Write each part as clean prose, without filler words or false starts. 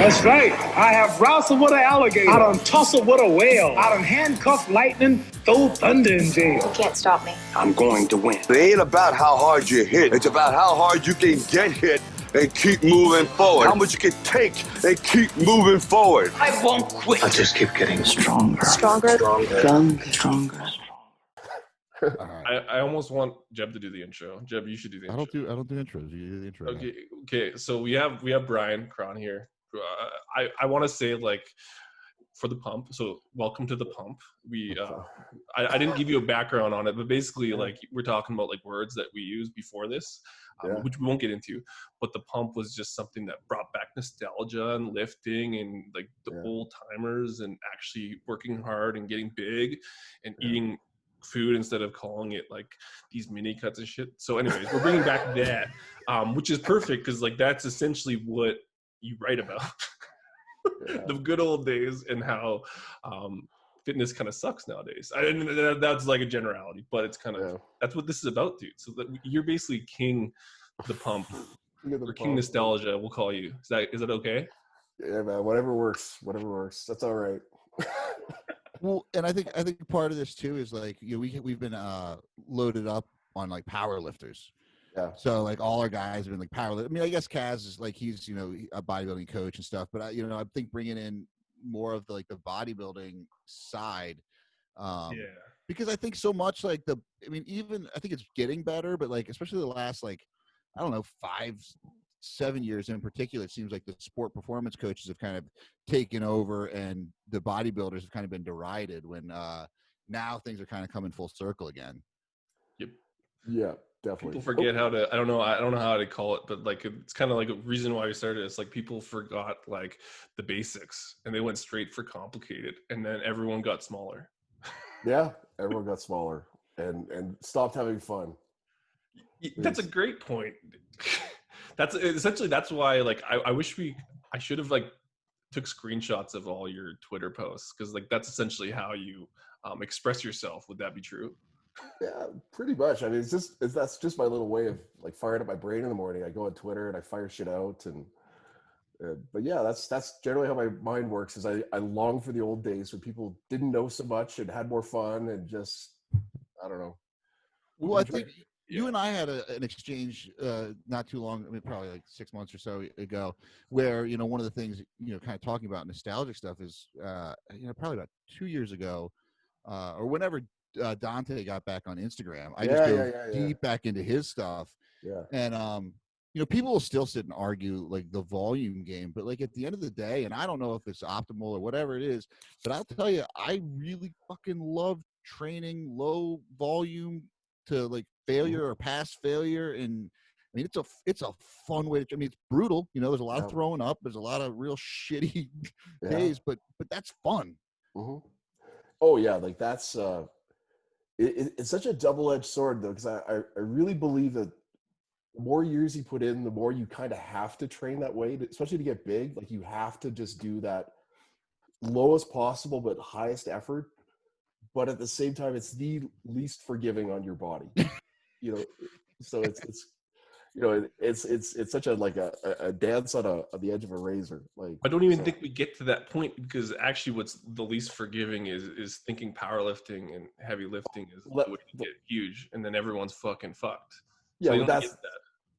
That's right. I have wrestled with an alligator. I done tussled with a whale. I done handcuffed lightning, throw thunder in jail. You can't stop me. I'm going to win. It ain't about how hard you hit. It's about how hard you can get hit and keep moving forward. How much you can take and keep moving forward. I won't quit. I'll just keep getting stronger. Stronger? Stronger. I almost want Jeb to do the intro. Jeb, you should do the intro. I don't do intros. You do the intro. Okay. So we have Bryan Krahn here. I want to say, like, for the pump. So welcome to the pump. We I didn't give you a background on it, but basically, like, we're talking about like words that we used before this, which we won't get into. But the pump was just something that brought back nostalgia and lifting and like the old timers and actually working hard and getting big and eating food instead of calling it like these mini cuts and shit. So anyways, we're bringing back that, which is perfect because like that's essentially what you write about. The good old days and how fitness kind of sucks nowadays. That's like a generality, but it's kind of that's what this is about, dude. So that you're basically king the pump or king nostalgia, we'll call you. Is that okay? Yeah, man, whatever works. That's all right. Well, and I think part of this too is like, you know, we've been loaded up on like power lifters. Yeah. So like all our guys have been like power. I mean, I guess Kaz is like, he's, you know, a bodybuilding coach and stuff, but I think bringing in more of the bodybuilding side, because I think so much like even I think it's getting better, but like especially the last like I don't know 5-7 years in particular, it seems like the sport performance coaches have kind of taken over and the bodybuilders have kind of been derided when now things are kind of coming full circle again. Yep. Yeah, definitely. People forget how to, I don't know how to call it, but like it's kind of like a reason why we started. It's like people forgot like the basics and they went straight for complicated and then everyone got smaller. Yeah, everyone got smaller and stopped having fun. That's a great point. That's essentially, that's why like I should have like took screenshots of all your Twitter posts because like that's essentially how you express yourself. Would that be true? Yeah, pretty much. I mean, that's just my little way of like firing up my brain in the morning. I go on Twitter and I fire shit out, and but yeah, that's generally how my mind works. Is I long for the old days when people didn't know so much and had more fun and just I don't know. Well, I think you and I had an exchange not too long, I mean, probably like 6 months or so ago, where, you know, one of the things, you know, kind of talking about nostalgic stuff is, you know, probably about 2 years ago or whenever Dante got back on Instagram, I just go deep back into his stuff. Yeah. And, you know, people will still sit and argue like the volume game, but like at the end of the day, and I don't know if it's optimal or whatever it is, but I'll tell you, I really fucking love training low volume to like failure or past failure. And I mean, it's a fun way to, I mean, it's brutal, you know, there's a lot of throwing up, there's a lot of real shitty days, but that's fun. Mm-hmm. Oh yeah. Like that's, it's such a double-edged sword though. Cause I really believe that the more years you put in, the more you kind of have to train that way, especially to get big. Like you have to just do that lowest possible, but highest effort. But at the same time, it's the least forgiving on your body, you know. So it's you know it's such a like a dance on the edge of a razor. Like I don't even think we get to that point because actually, what's the least forgiving is thinking powerlifting and heavy lifting is get huge, and then everyone's fucking fucked. Yeah, so but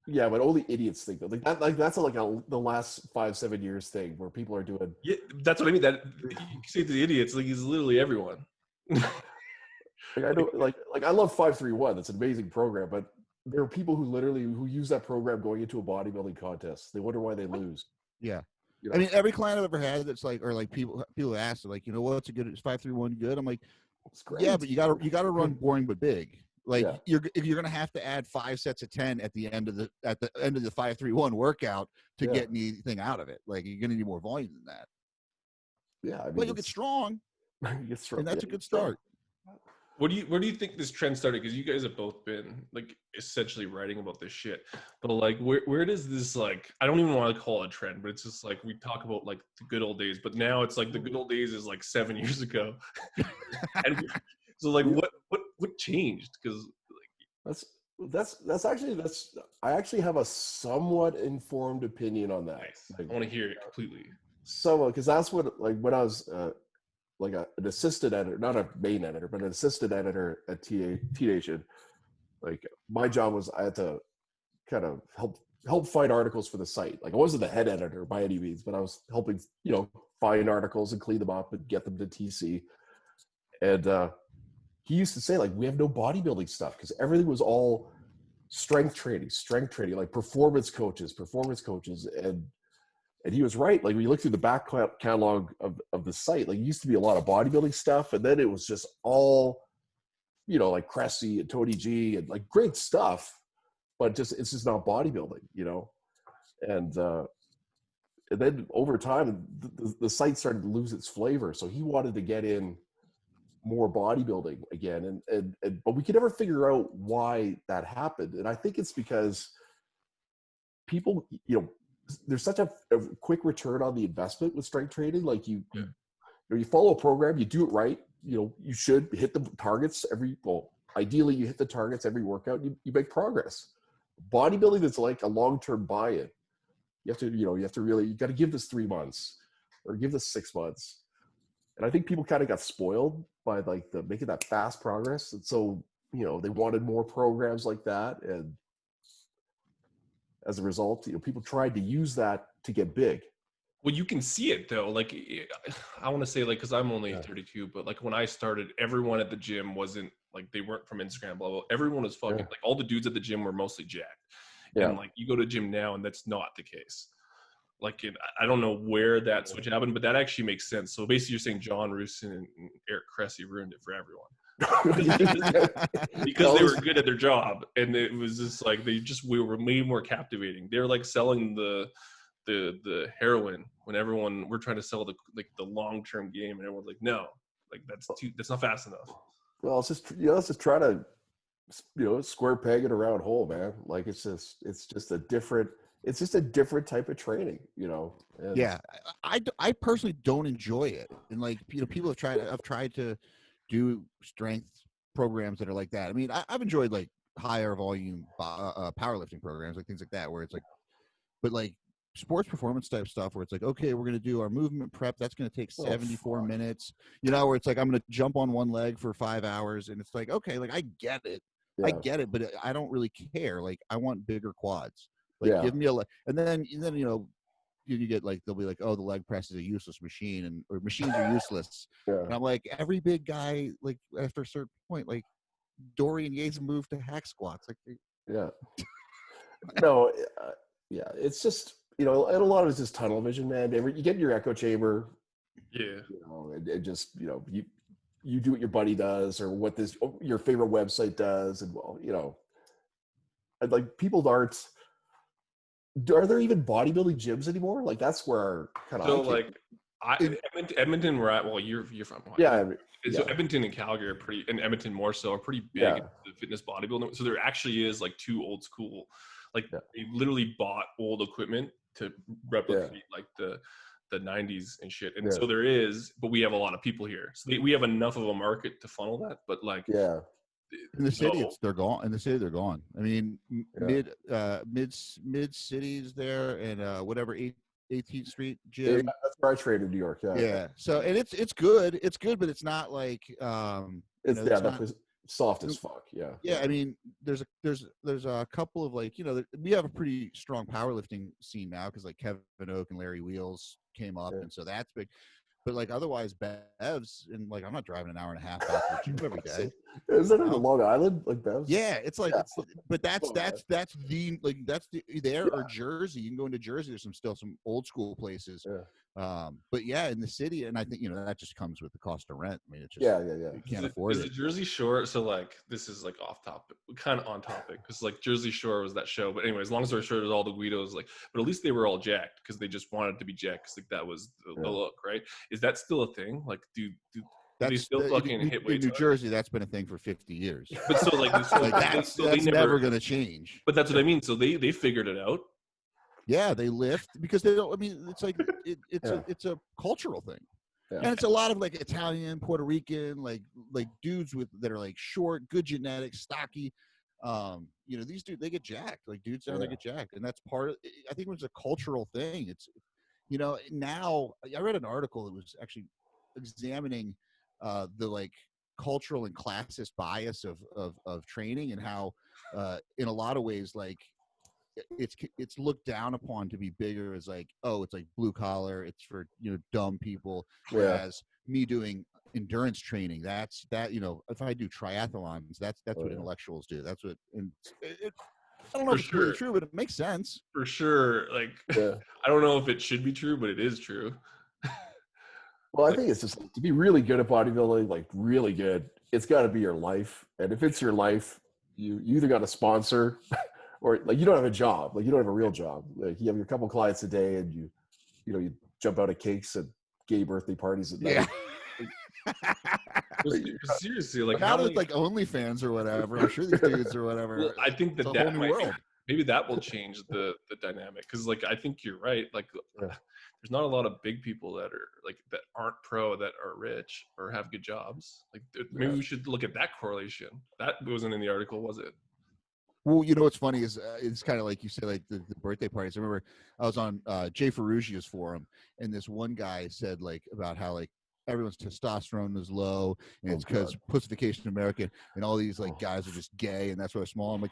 yeah, but only idiots think that. Like that's like the last 5-7 years thing where people are doing. Yeah, that's what I mean. That you say to the idiots, like he's literally everyone. Like I know, like I love 531. That's an amazing program, but there are people who use that program going into a bodybuilding contest. They wonder why they lose. Yeah, you know? I mean, every client I've ever had that's like, or like people ask, like, you know, what's a good? Is 531 good? I'm like, it's great. Yeah, but you gotta run boring but big. Like you're gonna have to add 5 sets of 10 at the end of the 531 workout to get anything out of it. Like you're gonna need more volume than that. Yeah, I mean, but you'll get strong. And that's a good start. Where do you think this trend started? Because you guys have both been like essentially writing about this shit. But like, where does this like? I don't even want to call it a trend, but it's just like we talk about like the good old days. But now it's like the good old days is like 7 years ago. And so like, what changed? Because like I actually have a somewhat informed opinion on that. Nice. Like, I want to hear it completely. So, because that's what, like, when I was like an assistant editor, not a main editor, but an assistant editor at T-Nation, like my job was I had to kind of help find articles for the site. Like I wasn't the head editor by any means, but I was helping, find articles and clean them up and get them to TC. And he used to say, like, we have no bodybuilding stuff because everything was all strength training, like performance coaches. And he was right. Like when you look through the back catalog of the site, like it used to be a lot of bodybuilding stuff. And then it was just all, like Cressy and Tony G and like great stuff, but it's just not bodybuilding, And then over time, the site started to lose its flavor. So he wanted to get in more bodybuilding again. But we could never figure out why that happened. And I think it's because people, there's such a quick return on the investment with strength training. Like you follow a program, you do it right. You should hit the targets ideally you hit the targets every workout, you make progress. Bodybuilding is like a long-term buy-in. You got to give this 3 months or give this 6 months. And I think people kind of got spoiled by like making that fast progress. And so, they wanted more programs like that. And as a result, people tried to use that to get big. Well, you can see it though. Like, I want to say, like, because I'm only 32, but like when I started, everyone at the gym wasn't like, they weren't from Instagram, blah, blah. Everyone was fucking like, all the dudes at the gym were mostly jacked. Yeah. And like, you go to the gym now, and that's not the case. Like, I don't know where that switch happened, but that actually makes sense. So basically, you're saying John Rusin and Eric Cressy ruined it for everyone. Because they were good at their job, and it was just like we were way more captivating. They're like selling the heroin when we're trying to sell the long-term game, and everyone's like, no, like that's not fast enough. Well, it's just try to square peg in a round hole, man. Like it's just a different type of training, And yeah, I personally don't enjoy it, and like people have tried to do strength programs that are like that. I mean, I've enjoyed like higher volume powerlifting programs, like things like that, where it's like, but like sports performance type stuff where it's like, okay, we're going to do our movement prep. That's going to take 74 minutes, where it's like, I'm going to jump on one leg for 5 hours. And it's like, okay, like I get it. Yeah. I get it, but I don't really care. Like I want bigger quads. Like give me a leg. And then, you get like, they'll be like, oh, the leg press is a useless machine or machines are useless. Yeah. And I'm like, every big guy, like after a certain point, like Dorian Yates moved to hack squats. Like, yeah, no, yeah, it's just, and a lot of it's just tunnel vision, man. You get in your echo chamber, and just, you do what your buddy does or what your favorite website does. And and like people aren't, are there even bodybuilding gyms anymore? Like that's where kind of. So like Edmonton, we're at. Well, you're from. So Edmonton and Calgary are pretty, and Edmonton more so, are pretty big in the fitness bodybuilding. So there actually is like two old school, like they literally bought old equipment to replicate like the 90s and shit. And so there is, but we have a lot of people here, so we have enough of a market to funnel that. But like in the city, they're gone. In the city, they're gone. I mean, mid cities there, and whatever 18th Street gym. Yeah, that's where I trained in New York. Yeah. So and it's good. It's good, but it's not like it's soft as fuck. Yeah. I mean, there's a couple of like we have a pretty strong powerlifting scene now because like Kevin Oak and Larry Wheels came up, and so that's big. But like otherwise, Bev's, and like I'm not driving an hour and a half back to the gym every day. Is that in Long Island, like Bev's? Yeah, it's like, but that's there or Jersey. You can go into Jersey. There's still some old school places. Yeah. But yeah, in the city, and I think that just comes with the cost of rent. I mean, it's just you can't afford it. Is the Jersey Shore? So like this is like off topic, kind of on topic, because like Jersey Shore was that show. But anyways, long story short, it was all the Guidos, like, but at least they were all jacked because they just wanted to be jacked because like that was the look, right? Is that still a thing? Like, do they still fucking hit weights? In New Jersey, that's been a thing for 50 years. But so like, that's never going to change. But that's what I mean. So they figured it out. Yeah, they lift because they don't. I mean, it's like it's a cultural thing, and it's a lot of like Italian, Puerto Rican, like dudes that are like short, good genetics, stocky. These dudes, they get jacked. Like dudes down there get jacked, and that's part of. I think it was a cultural thing. It's You know, now I read an article that was actually examining the like cultural and classist bias of training, and how in a lot of ways, like it's looked down upon to be bigger as like, oh, it's like blue collar, it's for, you know, dumb people. Whereas me doing endurance training, that's you know, if I do triathlons, that's what intellectuals do. That's what, and I don't know if it's really true, but it makes sense. For sure. Like, I don't know if it should be true, but it is true. Well, I think it's just to be really good at bodybuilding, like really good, it's got to be your life. And if it's your life, you either got a sponsor or like you don't have a job, like you don't have a real job. Like you have your couple clients a day, and you know, you jump out of cakes at gay birthday parties at night. Seriously, like now with like OnlyFans or whatever, I'm sure these dudes or whatever. Well, I think that maybe that will change the dynamic, because like I think you're right. Like there's not a lot of big people that are like that aren't pro that are rich or have good jobs. Like maybe we should look at that correlation. That wasn't in the article, was it? Well, you know what's funny is it's kind of like you said, like the birthday parties. I remember I was on Jay Ferrugia's forum, and this one guy said like about how like everyone's testosterone is low, and it's because pussification American, and all these like guys are just gay, and that's why they're small. I'm like,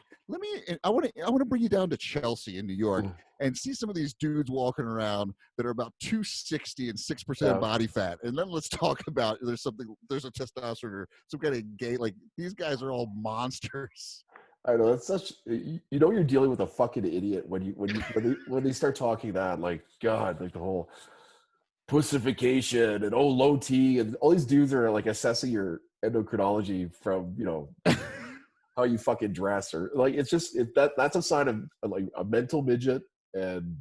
I want to bring you down to Chelsea in New York and see some of these dudes walking around that are about 260 and 6% body fat, and then let's talk about there's a testosterone or some kind of gay. Like these guys are all monsters. I know, that's such, you know, you're dealing with a fucking idiot when they start talking that, like, God, like the whole pussification and low T, and all these dudes are like assessing your endocrinology from, you know, how you fucking dress, or like it's just that's a sign of like a mental midget and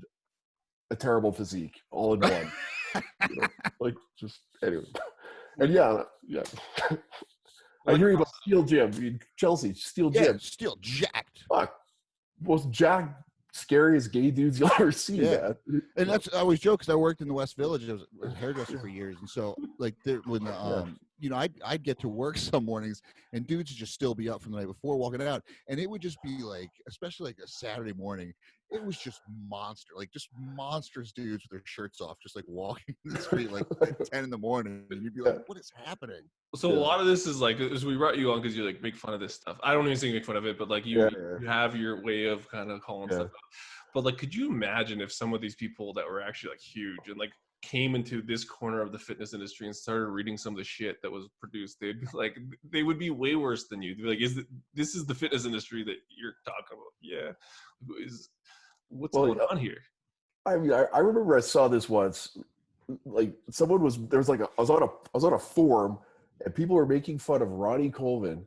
a terrible physique all in one. You know, like just anyway, and yeah. I hear you about Steel Gym, Chelsea, Steel Gym. Steel jacked. Fuck. Most jacked, scariest gay dudes you'll ever see, man. And that's, I always joke, because I worked in the West Village. I was a hairdresser for years. And so, like, when you know, I'd get to work some mornings, and dudes would just still be up from the night before walking out. And it would just be like, especially like a Saturday morning, it was just monstrous dudes with their shirts off, just like walking the street like at 10 in the morning. And you'd be like, what is happening? So a lot of this is like, as we brought you on because you like make fun of this stuff. I don't even say make fun of it, but like you have your way of kind of calling stuff out. But like, could you imagine if some of these people that were actually like huge and like came into this corner of the fitness industry and started reading some of the shit that was produced, they'd be like, they would be way worse than you. They'd be like, this is the fitness industry that you're talking about? Yeah. What's going on here? I mean, I remember I saw this once. Like I was on a forum, and people were making fun of Ronnie Coleman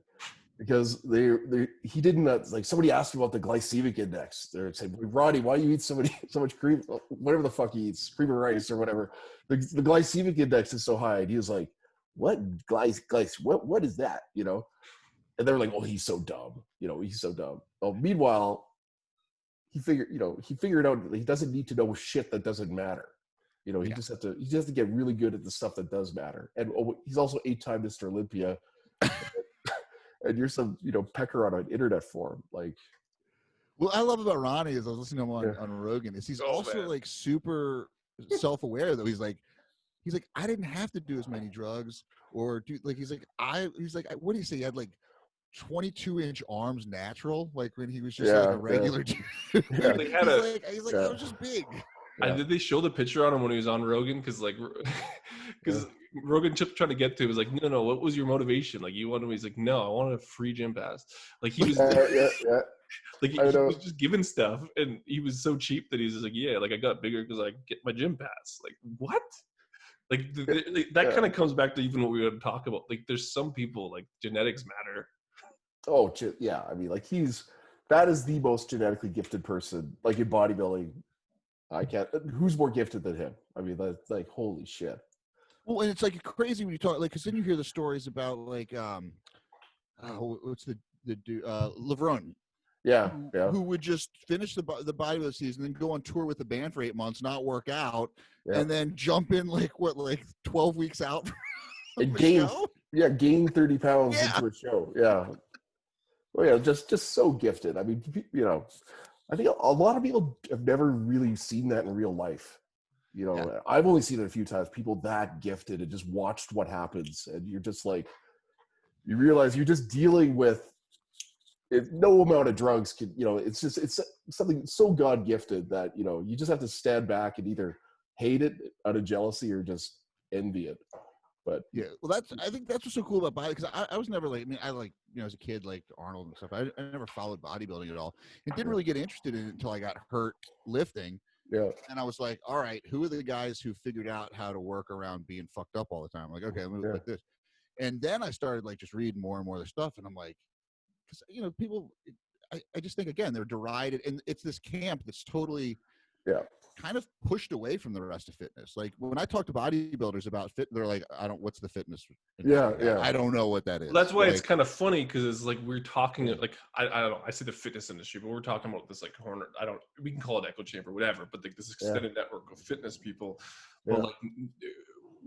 because he didn't like, somebody asked him about the glycemic index. They're saying, Ronnie, why do you eat so much cream, whatever the fuck he eats, cream of rice or whatever. The glycemic index is so high, and he was like, what what is that, you know? And they were like, oh, he's so dumb, you know, he's so dumb. Well, meanwhile, he figured out that he doesn't need to know shit that doesn't matter. You know, he just has to get really good at the stuff that does matter. And he's also 8-time Mr. Olympia. And you're some, you know, pecker on an internet forum. Like, what I love about Ronnie is I was listening to him on Rogan, is he's also like super self-aware, though. He's like, I didn't have to do as many drugs or do, like, he's like, what do you say? He had like 22-inch arms natural, like when he was just like a regular dude. He's like, I was just big. Did they show the picture on him when he was on Rogan? Because Rogan kept trying to get to it, was like, no, what was your motivation? Like, you wanted? He's like, no, I wanted a free gym pass. Like he was, like he was just giving stuff, and he was so cheap that he's just like, yeah, like I got bigger because I get my gym pass. Like what? Like that kind of comes back to even what we would talk about. Like there's some people, like genetics matter. Oh yeah, I mean, like that is the most genetically gifted person, like in bodybuilding. Who's more gifted than him? I mean, that's like, holy shit. Well, and it's like crazy when you talk, like, because then you hear the stories about like, what's the dude, LeBron. Yeah. Who would just finish the bodybuilding season, then go on tour with the band for 8 months, not work out, and then jump in like 12 weeks out and gain 30 pounds into a show. Yeah. Well, yeah, just so gifted. I mean, you know, I think a lot of people have never really seen that in real life. You know, I've only seen it a few times, people that gifted and just watched what happens. And you're just like, you realize you're just dealing with no amount of drugs can, you know, it's something so God gifted that, you know, you just have to stand back and either hate it out of jealousy or just envy it. But yeah, well, I think that's what's so cool about body, because I was never like, I mean, I like, you know, as a kid, like Arnold and stuff. I never followed bodybuilding at all, and didn't really get interested in it until I got hurt lifting. Yeah. And I was like, all right, who are the guys who figured out how to work around being fucked up all the time? I'm like, okay, I'm gonna like this. And then I started like just reading more and more of the stuff, and I'm like, because, you know, people, I just think, again, they're derided, and it's this camp that's totally kind of pushed away from the rest of fitness. Like when I talk to bodybuilders about fit, they're like, what's the fitness? I don't know what that is. Well, that's why it's kind of funny, because it's like we're talking like I don't know, I say the fitness industry, but we're talking about this like corner. We can call it echo chamber, whatever, but like this extended network of fitness people. But like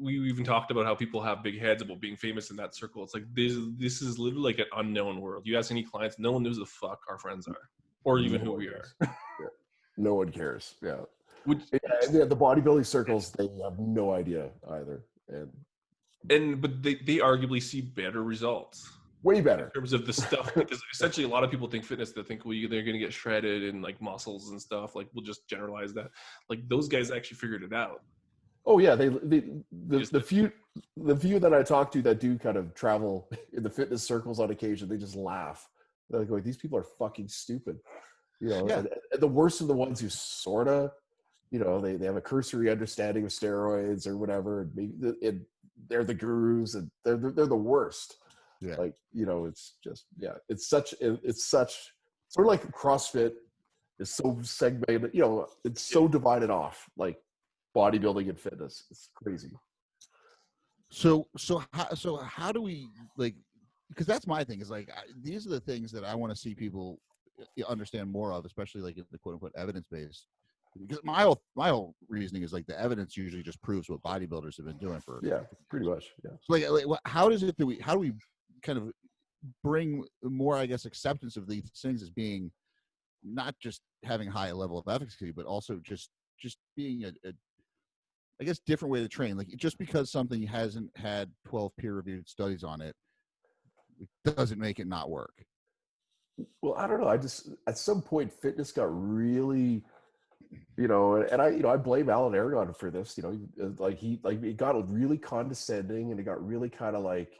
we even talked about how people have big heads about being famous in that circle. It's like this is literally like an unknown world. You ask any clients, no one knows the fuck our friends are, or even who we are. No one cares. Yeah. The bodybuilding circles, they have no idea either. But they arguably see better results. Way better. In terms of the stuff, because essentially a lot of people think fitness, they think, well, they're going to get shredded and like muscles and stuff. Like, we'll just generalize that. Like, those guys actually figured it out. Oh yeah, the few that I talk to that do kind of travel in the fitness circles on occasion, they just laugh. They're like, these people are fucking stupid. You know, and the worst are the ones who sort of, you know, they have a cursory understanding of steroids or whatever, and maybe they're the gurus, and they're the worst. Yeah. Like, you know, it's just, it's such sort of like CrossFit is so segmented, you know, it's so divided off, like bodybuilding and fitness. It's crazy. So how do we, like, because that's my thing, is like, these are the things that I want to see people understand more of, especially like the quote unquote evidence based. Because my whole reasoning is like the evidence usually just proves what bodybuilders have been doing for pretty much. Yeah. So like how do we kind of bring more, I guess, acceptance of these things as being not just having a high level of efficacy, but also just being a I guess different way to train. Like, just because something hasn't had 12 peer-reviewed studies on it, it doesn't make it not work. Well, I don't know. I just, at some point, fitness got really, you know, and I blame Alan Aragon for this. You know, like it got really condescending, and it got really kind of like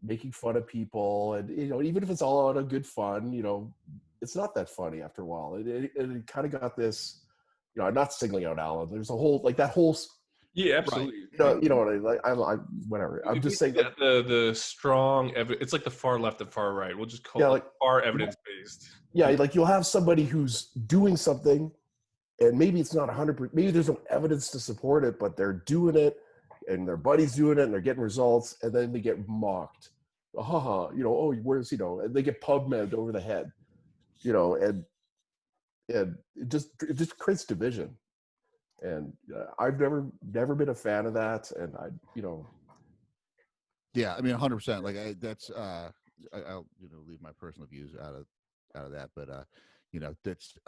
making fun of people, and, you know, even if it's all out of good fun, you know, it's not that funny after a while. It kind of got this, you know, I'm not singling out Alan. There's a whole, like, that whole. Yeah, absolutely. You know what I like. I whatever. I'm just saying that the strong evidence. It's like the far left and far right. We'll just call it far evidence based. Yeah, like you'll have somebody who's doing something, and maybe it's not 100%. Maybe there's no evidence to support it, but they're doing it, and their buddy's doing it, and they're getting results, and then they get mocked. You know, oh, where's, you know, and they get PubMed over the head, you know, and it just creates division. And I've never been a fan of that. And you know. Yeah, I mean, 100%. Like, I'll, you know, leave my personal views out of that. But, you know, that's,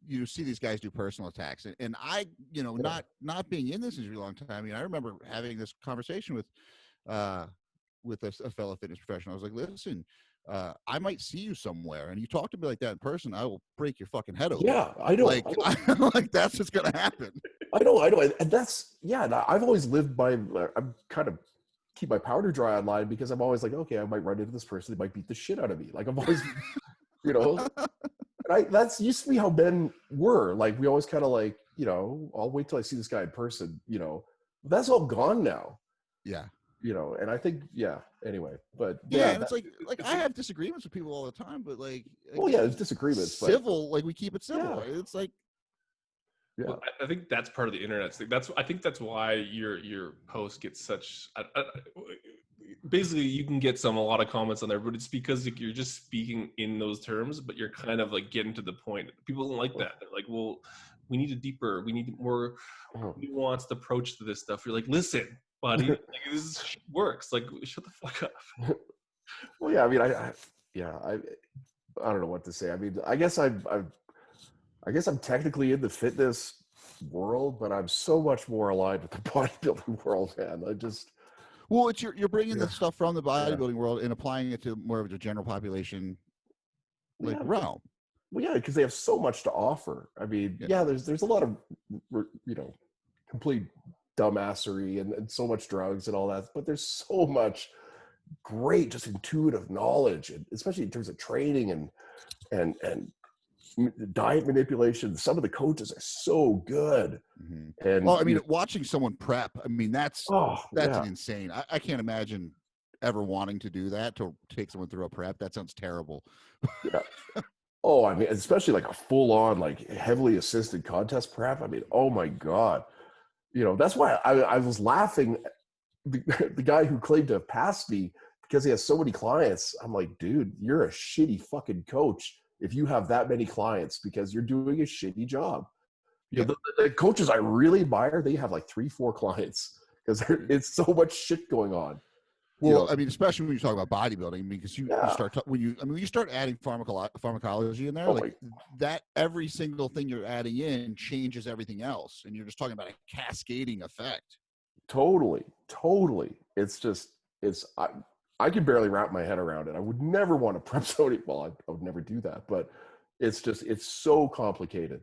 you see these guys do personal attacks. And I, you know, not being in this industry a long time, I mean, I remember having this conversation with a fellow fitness professional. I was like, listen, I might see you somewhere, and you talk to me like that in person, I will break your fucking head open. Yeah, I know. Like, like, that's what's gonna happen. I know, and that's, I've always lived by. I'm kind of keep my powder dry online, because I'm always like, okay, I might run into this person, they might beat the shit out of me. Like, I'm always, you know, and that's used to be how men were. Like, we always kind of like, you know, I'll wait till I see this guy in person. You know, that's all gone now. Yeah. You know, and I think, anyway, but and it's like I have disagreements with people all the time, but like, there's disagreements, civil, like, we keep it civil. It's like, well, I think that's part of the internet thing. I think that's why your post gets such. Basically, you can get a lot of comments on there, but it's because you're just speaking in those terms, but you're kind of like getting to the point. People don't like that. They're like, well, we need more nuanced approach to this stuff. You're like, listen, buddy, like, this works. Like, shut the fuck up. Well, yeah, I mean, I don't know what to say. I mean, I guess I'm technically in the fitness world, but I'm so much more aligned with the bodybuilding world, man. Well, it's you're bringing the stuff from the bodybuilding world and applying it to more of the general population, realm. Well, yeah, because they have so much to offer. I mean, there's a lot of, complete dumbassery and so much drugs and all that, but there's so much great, just intuitive knowledge, and especially in terms of training and diet manipulation. Some of the coaches are so good. Mm-hmm. And well, I mean, watching someone prep, I mean, that's insane. I can't imagine ever wanting to do that, to take someone through a prep. That sounds terrible. Yeah. Oh, I mean, especially like a full-on, like heavily assisted contest prep. I mean, oh my God. That's why I was laughing. The guy who claimed to have passed me because he has so many clients. I'm like, dude, you're a shitty fucking coach if you have that many clients, because you're doing a shitty job. The coaches I really admire, they have like 3-4 clients because it's so much shit going on. Well, I mean, especially when you talk about bodybuilding, because you start when you start adding pharmacology in there, that every single thing you're adding in changes everything else, and you're just talking about a cascading effect. Totally. I can barely wrap my head around it. I would never want to prep somebody. Well, I would never do that, but it's so complicated,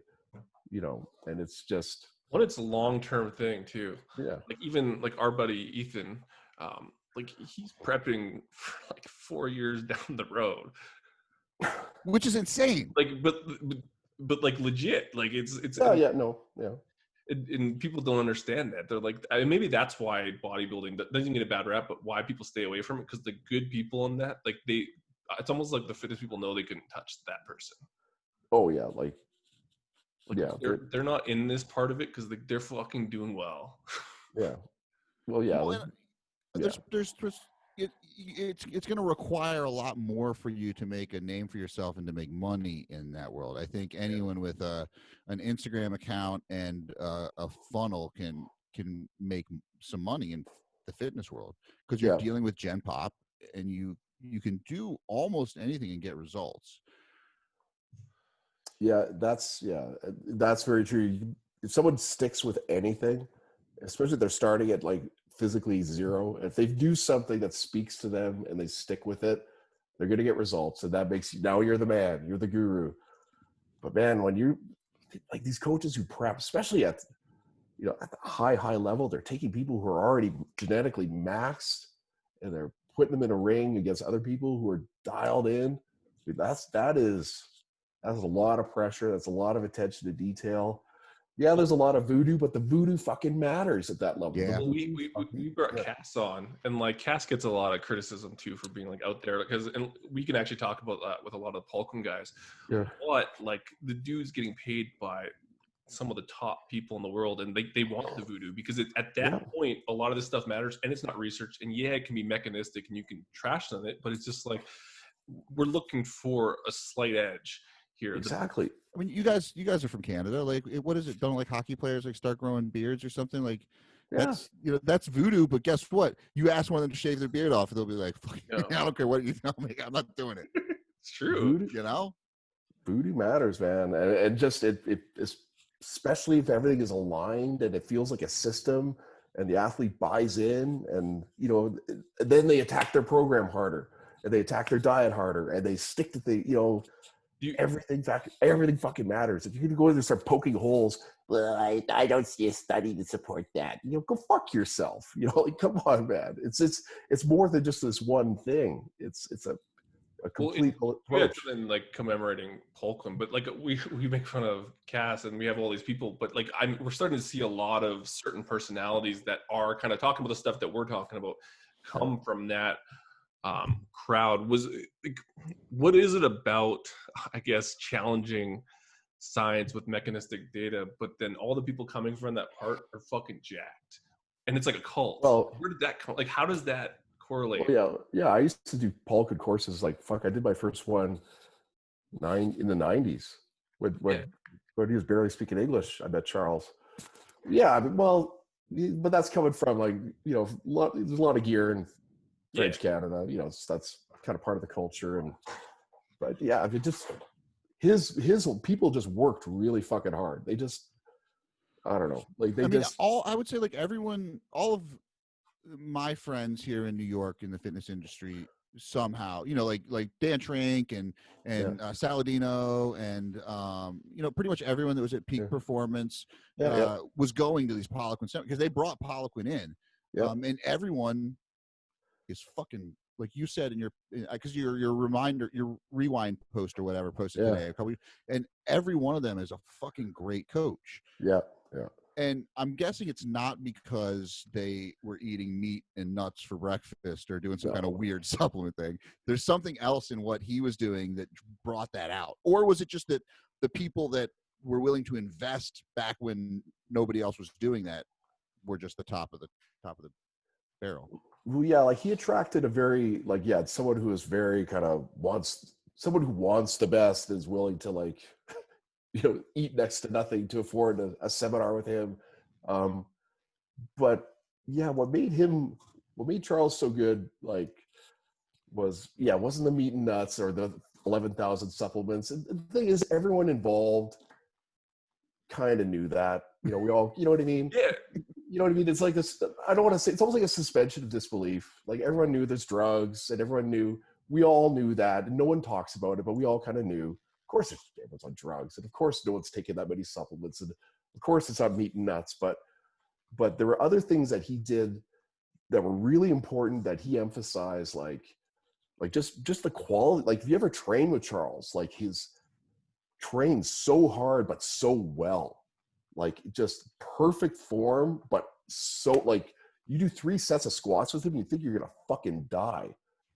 and it's just. Well, it's a long-term thing too. Yeah. Like even like our buddy Ethan, like he's prepping for like 4 years down the road, which is insane. Like, but like legit, like it's. And people don't understand that. They're like, maybe that's why bodybuilding doesn't get a bad rap, but why people stay away from it, because the good people in that, like it's almost like the fitness people know they couldn't touch that person. Oh yeah, they're not in this part of it because they're fucking doing well. Yeah. Well, yeah. It's going to require a lot more for you to make a name for yourself and to make money in that world. I think anyone with an Instagram account and a funnel can make some money in the fitness world, because you're dealing with Gen Pop, and you can do almost anything and get results. Yeah, that's very true. If someone sticks with anything, especially if they're starting at like physically zero, if they do something that speaks to them and they stick with it, they're going to get results, and that makes you, now you're the man, you're the guru. But man, when you like these coaches who prep, especially at at the high level, they're taking people who are already genetically maxed and they're putting them in a ring against other people who are dialed in. Dude, that's a lot of pressure. That's a lot of attention to detail. Yeah, there's a lot of voodoo, but the voodoo fucking matters at that level. Yeah. We brought Cass on, and like Cass gets a lot of criticism too for being like out there, and we can actually talk about that with a lot of the Poliquin guys. Yeah. But like the dude's getting paid by some of the top people in the world, and they want the voodoo because at that point a lot of this stuff matters, and it's not research, and it can be mechanistic and you can trash on it, but it's just like we're looking for a slight edge here. Exactly. I mean, you guys are from Canada. Like, what is it? Don't like hockey players like start growing beards or something? Like, that's that's voodoo. But guess what? You ask one of them to shave their beard off, they'll be like, I don't care what you tell me, I'm not doing it. It's true. Voodoo, voodoo matters, man, and just it especially if everything is aligned and it feels like a system, and the athlete buys in, and then they attack their program harder, and they attack their diet harder, and they stick to the everything fucking matters. If you're gonna go in there and start poking holes, well, I don't see a study to support that. Go fuck yourself. Like, come on, man. It's more than just this one thing. It's a complete approach. And like commemorating Poliquin, but like we make fun of Cass and we have all these people, but like we're starting to see a lot of certain personalities that are kind of talking about the stuff that we're talking about come from that crowd. Was like, what is it about, I guess, challenging science with mechanistic data, but then all the people coming from that part are fucking jacked, and it's like a cult? Well, where did that come? Like, how does that correlate? Yeah. I used to do Poliquin courses. Like, I did my first one in the 90s when he was barely speaking English. I met Charles. Yeah, but that's coming from like there's a lot of gear in French Canada. That's kind of part of the culture. But it just his people just worked really fucking hard. They just I don't know. Like they I mean, just I would say like everyone, all of my friends here in New York in the fitness industry somehow, like Dan Trink and Saladino and pretty much everyone that was at peak performance was going to these Poliquin seminars because they brought Poliquin in, and everyone is fucking, like you said in your, because your rewind post or whatever posted today, and every one of them is a fucking great coach. And I'm guessing it's not because they were eating meat and nuts for breakfast or doing some kind of weird supplement thing. There's something else in what he was doing that brought that out. Or was it just that the people that were willing to invest back when nobody else was doing that were just the top of the barrel? Well, yeah, like he attracted a very, like, someone who is very kind of someone who wants the best, is willing to, like, eat next to nothing to afford a seminar with him. But yeah, what made Charles so good, like, wasn't the meat and nuts or the 11,000 supplements. And the thing is, everyone involved kind of knew that, we all, you know what I mean? Yeah. You know what I mean? It's like this, I don't want to say, it's almost like a suspension of disbelief. Like, everyone knew there's drugs, and we all knew that, and no one talks about it, but we all kind of knew. Of course, everyone's on drugs, and of course, no one's taking that many supplements, and of course, it's not meat and nuts. But there were other things that he did that were really important, that he emphasized, like just the quality. Like, if you ever train with Charles, like, he's trained so hard but so well, like, just perfect form, but so, like, you do 3 sets of squats with him, you think you're gonna fucking die,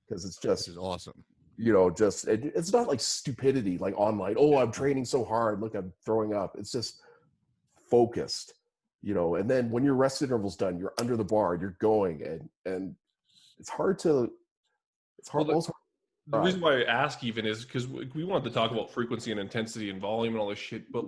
because it's just, this is awesome. It's not like stupidity, like online. Oh, I'm training so hard, look, I'm throwing up. It's just focused, and then when your rest interval's done, you're under the bar, you're going, and it's hard. The reason why I ask even is because we wanted to talk about frequency and intensity and volume and all this shit, but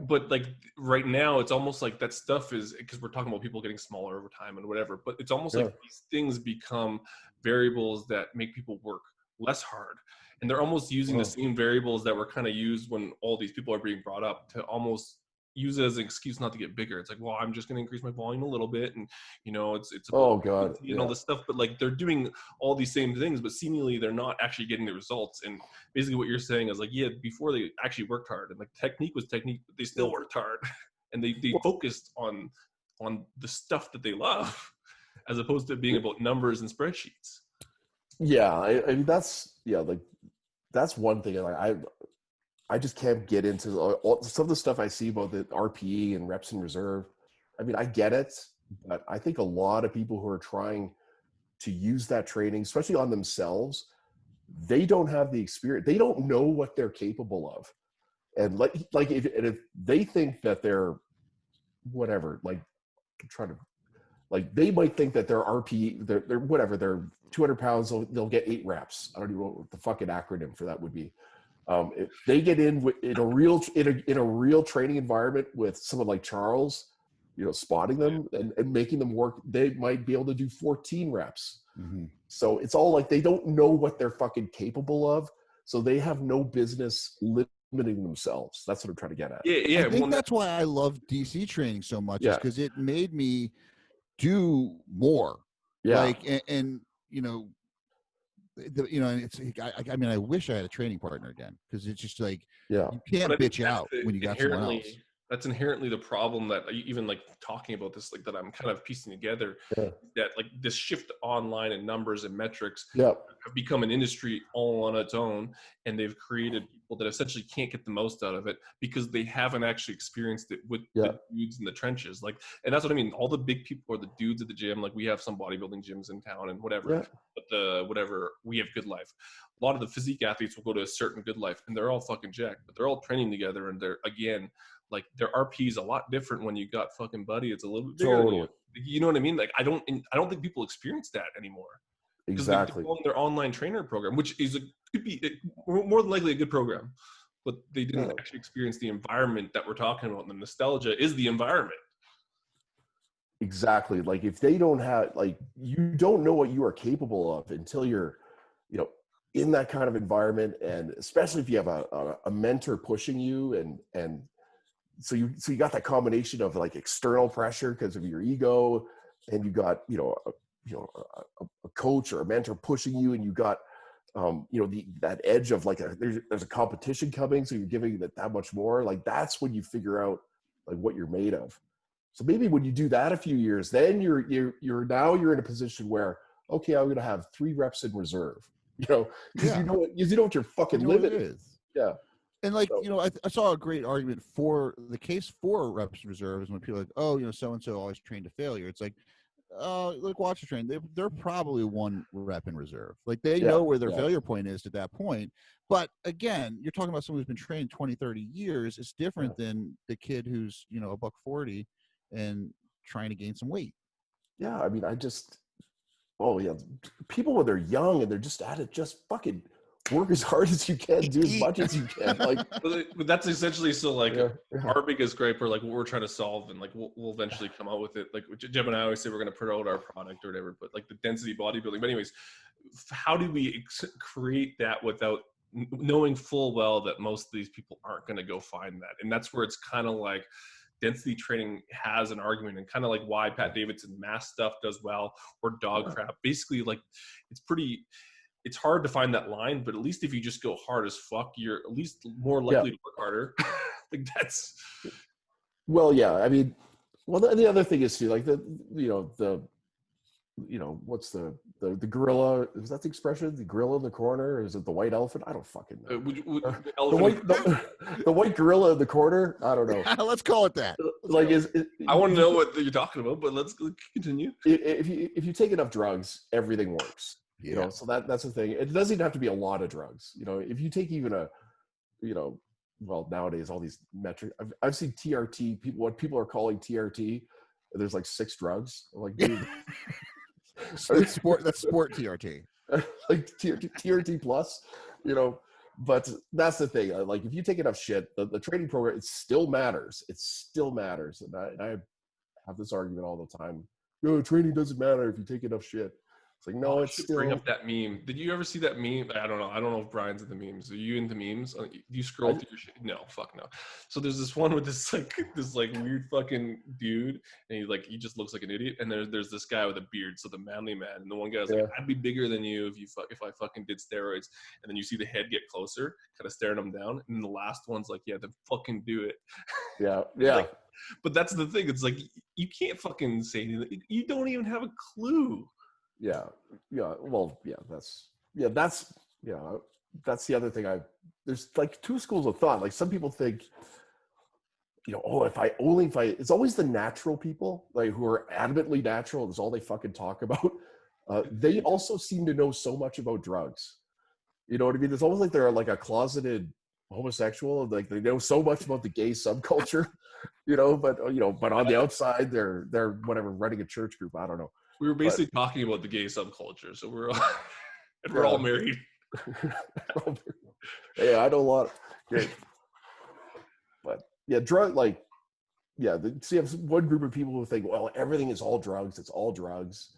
but right now it's almost like that stuff is, because we're talking about people getting smaller over time and whatever, but it's almost like these things become variables that make people work less hard, and they're almost using the same variables that were kind of used when all these people are being brought up, to almost use it as an excuse not to get bigger. It's like, well, I'm just going to increase my volume a little bit, and it's oh god, all this stuff, but like, they're doing all these same things, but seemingly they're not actually getting the results. And basically what you're saying is, like, before they actually worked hard, and like, technique was technique, but they still worked hard, and they focused on the stuff that they love, as opposed to being about numbers and spreadsheets. I mean, that's one thing. Like, I just can't get into some of the stuff I see about the RPE and reps in reserve. I mean, I get it, but I think a lot of people who are trying to use that training, especially on themselves, they don't have the experience. They don't know what they're capable of. And if they think that they're whatever, like, they might think that their RPE, they're whatever, they're 200 pounds, they'll get 8 reps. I don't even know what the fucking acronym for that would be. If they get in a real training environment with someone like Charles, spotting them and making them work, they might be able to do 14 reps. Mm-hmm. So it's all like, they don't know what they're fucking capable of, so they have no business limiting themselves. That's what I'm trying to get at. I think that's why I love DC training so much, is because it made me do more. And it's, I mean, I wish I had a training partner again, because it's just like, you can't bitch out when you got someone else. That's inherently the problem, that even like talking about this, like, that I'm kind of piecing together, that like this shift online and numbers and metrics have become an industry all on its own, and they've created people that essentially can't get the most out of it because they haven't actually experienced it with the dudes in the trenches. Like, and that's what I mean. All the big people are the dudes at the gym. Like, we have some bodybuilding gyms in town and whatever, but we have Good Life. A lot of the physique athletes will go to a certain Good Life, and they're all fucking jacked, but they're all training together, and they're, again, like, their RP is a lot different when you got fucking Buddy. It's a little bit bigger. Totally. You know what I mean? Like, I don't think people experience that anymore. Exactly. They're their online trainer program, which could be more than likely a good program, but they didn't actually experience the environment that we're talking about. And the nostalgia is the environment. Exactly. Like, if they don't have, like, you don't know what you are capable of until you're, in that kind of environment, and especially if you have a mentor pushing you and so you got that combination of like external pressure because of your ego, and you got a coach or a mentor pushing you, and you got that edge of like there's a competition coming, so you're giving that much more. Like that's when you figure out like what you're made of. So maybe when you do that a few years, then you're in a position where, okay, I'm gonna have 3 reps in reserve, because you know what your fucking limit is. Yeah. And like, I saw a great argument for the case for reps in reserve is when people are like, oh, so-and-so always trained to failure. It's like, look, watch the train. They're probably 1 rep in reserve. Like they know where their failure point is at that point. But again, you're talking about someone who's been trained 20, 30 years. It's different than the kid who's, $140 and trying to gain some weight. Yeah. I mean, people when they're young and they're just at it, just fucking work as hard as you can, do as much as you can. Like, but that's essentially our biggest gripe, or like what we're trying to solve, and like we'll eventually come out with it. Like Jeb and I always say we're going to promote our product or whatever, but like the density bodybuilding. But anyways, how do we create that without knowing full well that most of these people aren't going to go find that? And that's where it's kind of like density training has an argument, and kind of like why Pat Davidson mass stuff does well, or dog crap. Basically, like it's hard to find that line, but at least if you just go hard as fuck, you're at least more likely to work harder. Like that's. Well, yeah. I mean, the other thing is too, like what's the gorilla? Is that the expression? The gorilla in the corner? Or is it the white elephant? I don't fucking know. The white gorilla in the corner? I don't know. Let's call it that. Like, I want to know what you're talking about, but let's continue. If you take enough drugs, everything works. So that's the thing. It doesn't even have to be a lot of drugs. If you take even well, nowadays all these metric, I've seen TRT, what people are calling TRT. There's like 6 drugs. I'm like, dude. That's sport TRT. Like TRT plus, but that's the thing. Like if you take enough shit, the training program, it still matters. And I have this argument all the time. Training doesn't matter if you take enough shit. It's like, no, it's still. Bring up that meme. Did you ever see that meme? I don't know if Brian's into memes. Are you into memes? Do you scroll through your shit? No, fuck no. So there's this one with this weird fucking dude, and he just looks like an idiot. And there's this guy with a beard, so the manly man. And the one guy's like, I'd be bigger than you if I fucking did steroids. And then you see the head get closer, kind of staring him down. And the last one's like, then fucking do it. Yeah. But that's the thing. It's like you can't fucking say anything. You don't even have a clue. Yeah. Well, that's the other thing. There's like 2 schools of thought. Like some people think, if I it's always the natural people, like who are adamantly natural. That's all they fucking talk about. They also seem to know so much about drugs. You know what I mean? It's almost like they're like a closeted homosexual. Like they know so much about the gay subculture, but on the outside, they're whatever, running a church group. I don't know. We were basically talking about the gay subculture, so we're all married. Yeah, I know a lot. But yeah, so you have one group of people who think, well, everything is all drugs. It's all drugs.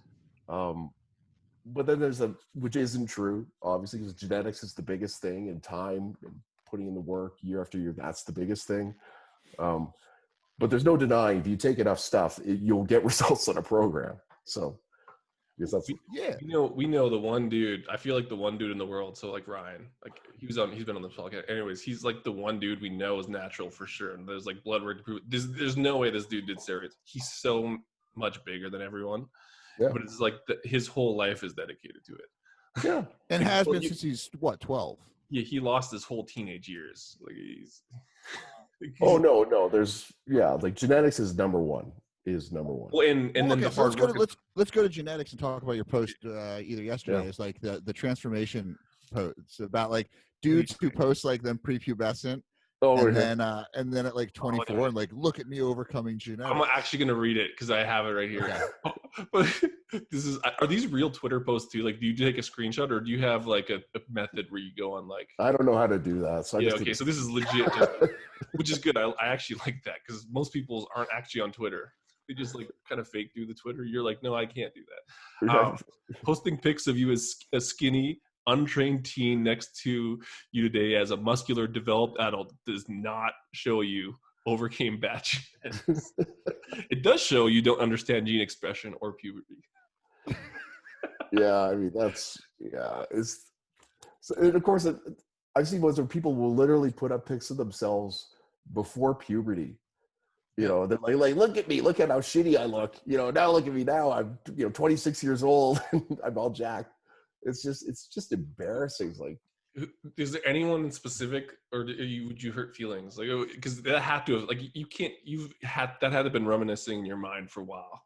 But then there's which isn't true, obviously, because genetics is the biggest thing, and time and putting in the work year after year, that's the biggest thing. But there's no denying if you take enough stuff, you'll get results on a program. So, because that's we know the one dude. I feel like the one dude in the world. So like Ryan, like he's been on the podcast. Anyways, he's like the one dude we know is natural for sure. And there's like blood work to prove. There's no way this dude did steroids. He's so much bigger than everyone. Yeah. But it's like his whole life is dedicated to it. Yeah, and has been since he's 12. Yeah, he lost his whole teenage years. Like he's. Oh no, there's like genetics is number one. Well, and then the hard work. Let's go to genetics and talk about your post either yesterday. It's like the transformation posts about like dudes who post like them prepubescent. And then at like 24 and like, look at me overcoming genetics. I'm actually gonna read it because I have it right here. Okay. But are these real Twitter posts too? Like, do you take a screenshot or do you have like a method where you go on like? I don't know how to do that. So okay. So this is legit, which is good. I actually like that because most people aren't actually on Twitter. They just like kind of fake do the Twitter. You're like, no, I can't do that. Posting pics of you as a skinny, untrained teen next to you today as a muscular, developed adult does not show you overcame bad genetics. It does show you don't understand gene expression or puberty. Yeah, I mean it's so, and of course I've seen ones where people will literally put up pics of themselves before puberty. You know, they're like, look at me, look at how shitty I look. You know, now look at me now. I'm 26 years old and I'm all jacked. It's just embarrassing. Like, is there anyone in specific, or would you hurt feelings? Like, because that had to have, like, that had to have been reminiscing in your mind for a while.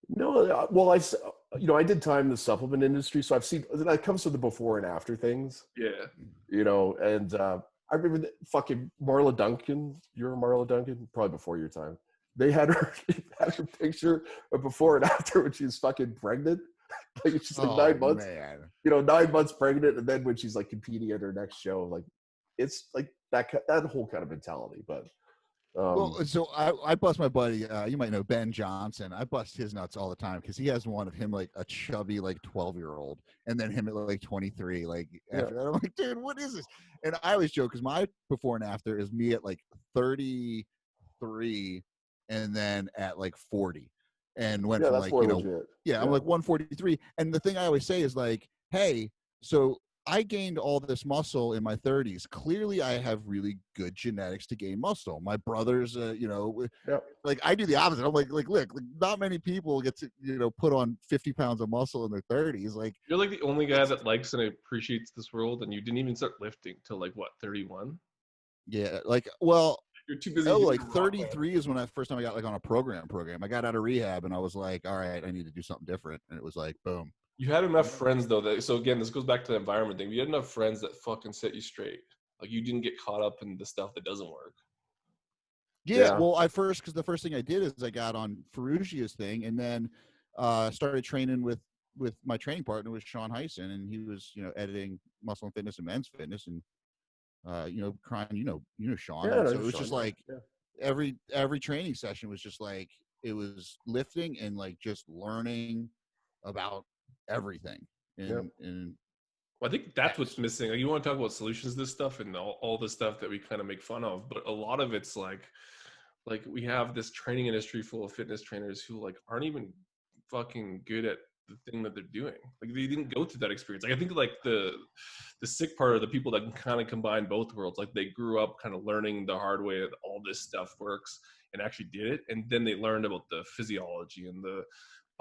No, well, I did time in the supplement industry, so I've seen that comes from the before and after things. Yeah. And I remember fucking Marla Duncan. You remember Marla Duncan? Probably before your time. They had her picture of before and after when she was fucking pregnant. Like she's like 9 months. Man. 9 months pregnant, and then when she's like competing at her next show, like it's like that whole kind of mentality. But well, so I bust my buddy, you might know Ben Johnson. I bust his nuts all the time because he has one of him like a chubby like 12-year-old, and then him at like 23. Like after that, I'm like, dude, what is this? And I always joke because my before and after is me at like 33, and then at like 40, and went from like I'm like 143. And the thing I always say is like, hey, so I gained all this muscle in my 30s. Clearly, I have really good genetics to gain muscle. My brothers, like I do the opposite. I'm like, look, not many people get to, put on 50 pounds of muscle in their 30s. Like you're like the only guy that likes and appreciates this world, and you didn't even start lifting till like what, 31? Yeah, like you're too busy. Oh, like 33 is when I first time I got like on a program. I got out of rehab and I was like, all right, I need to do something different. And it was like, boom. You had enough friends though so again, this goes back to the environment thing. You had enough friends that fucking set you straight. Like you didn't get caught up in the stuff that doesn't work. Yeah. Well, because the first thing I did is I got on Ferrugia's thing, and then started training with my training partner was Sean Hyson, and he was editing Muscle and Fitness and Men's Fitness, and Krahn, Sean. Yeah, so it was just like every training session was just like it was lifting and like just learning about everything. And well, I think that's what's missing. Like you want to talk about solutions to this stuff and all the stuff that we kind of make fun of, but a lot of it's like we have this training industry full of fitness trainers who like aren't even fucking good at the thing that they're doing. Like they didn't go through that experience. Like I think like the sick part of the people that can kind of combine both worlds, like they grew up kind of learning the hard way that all this stuff works and actually did it, and then they learned about the physiology and the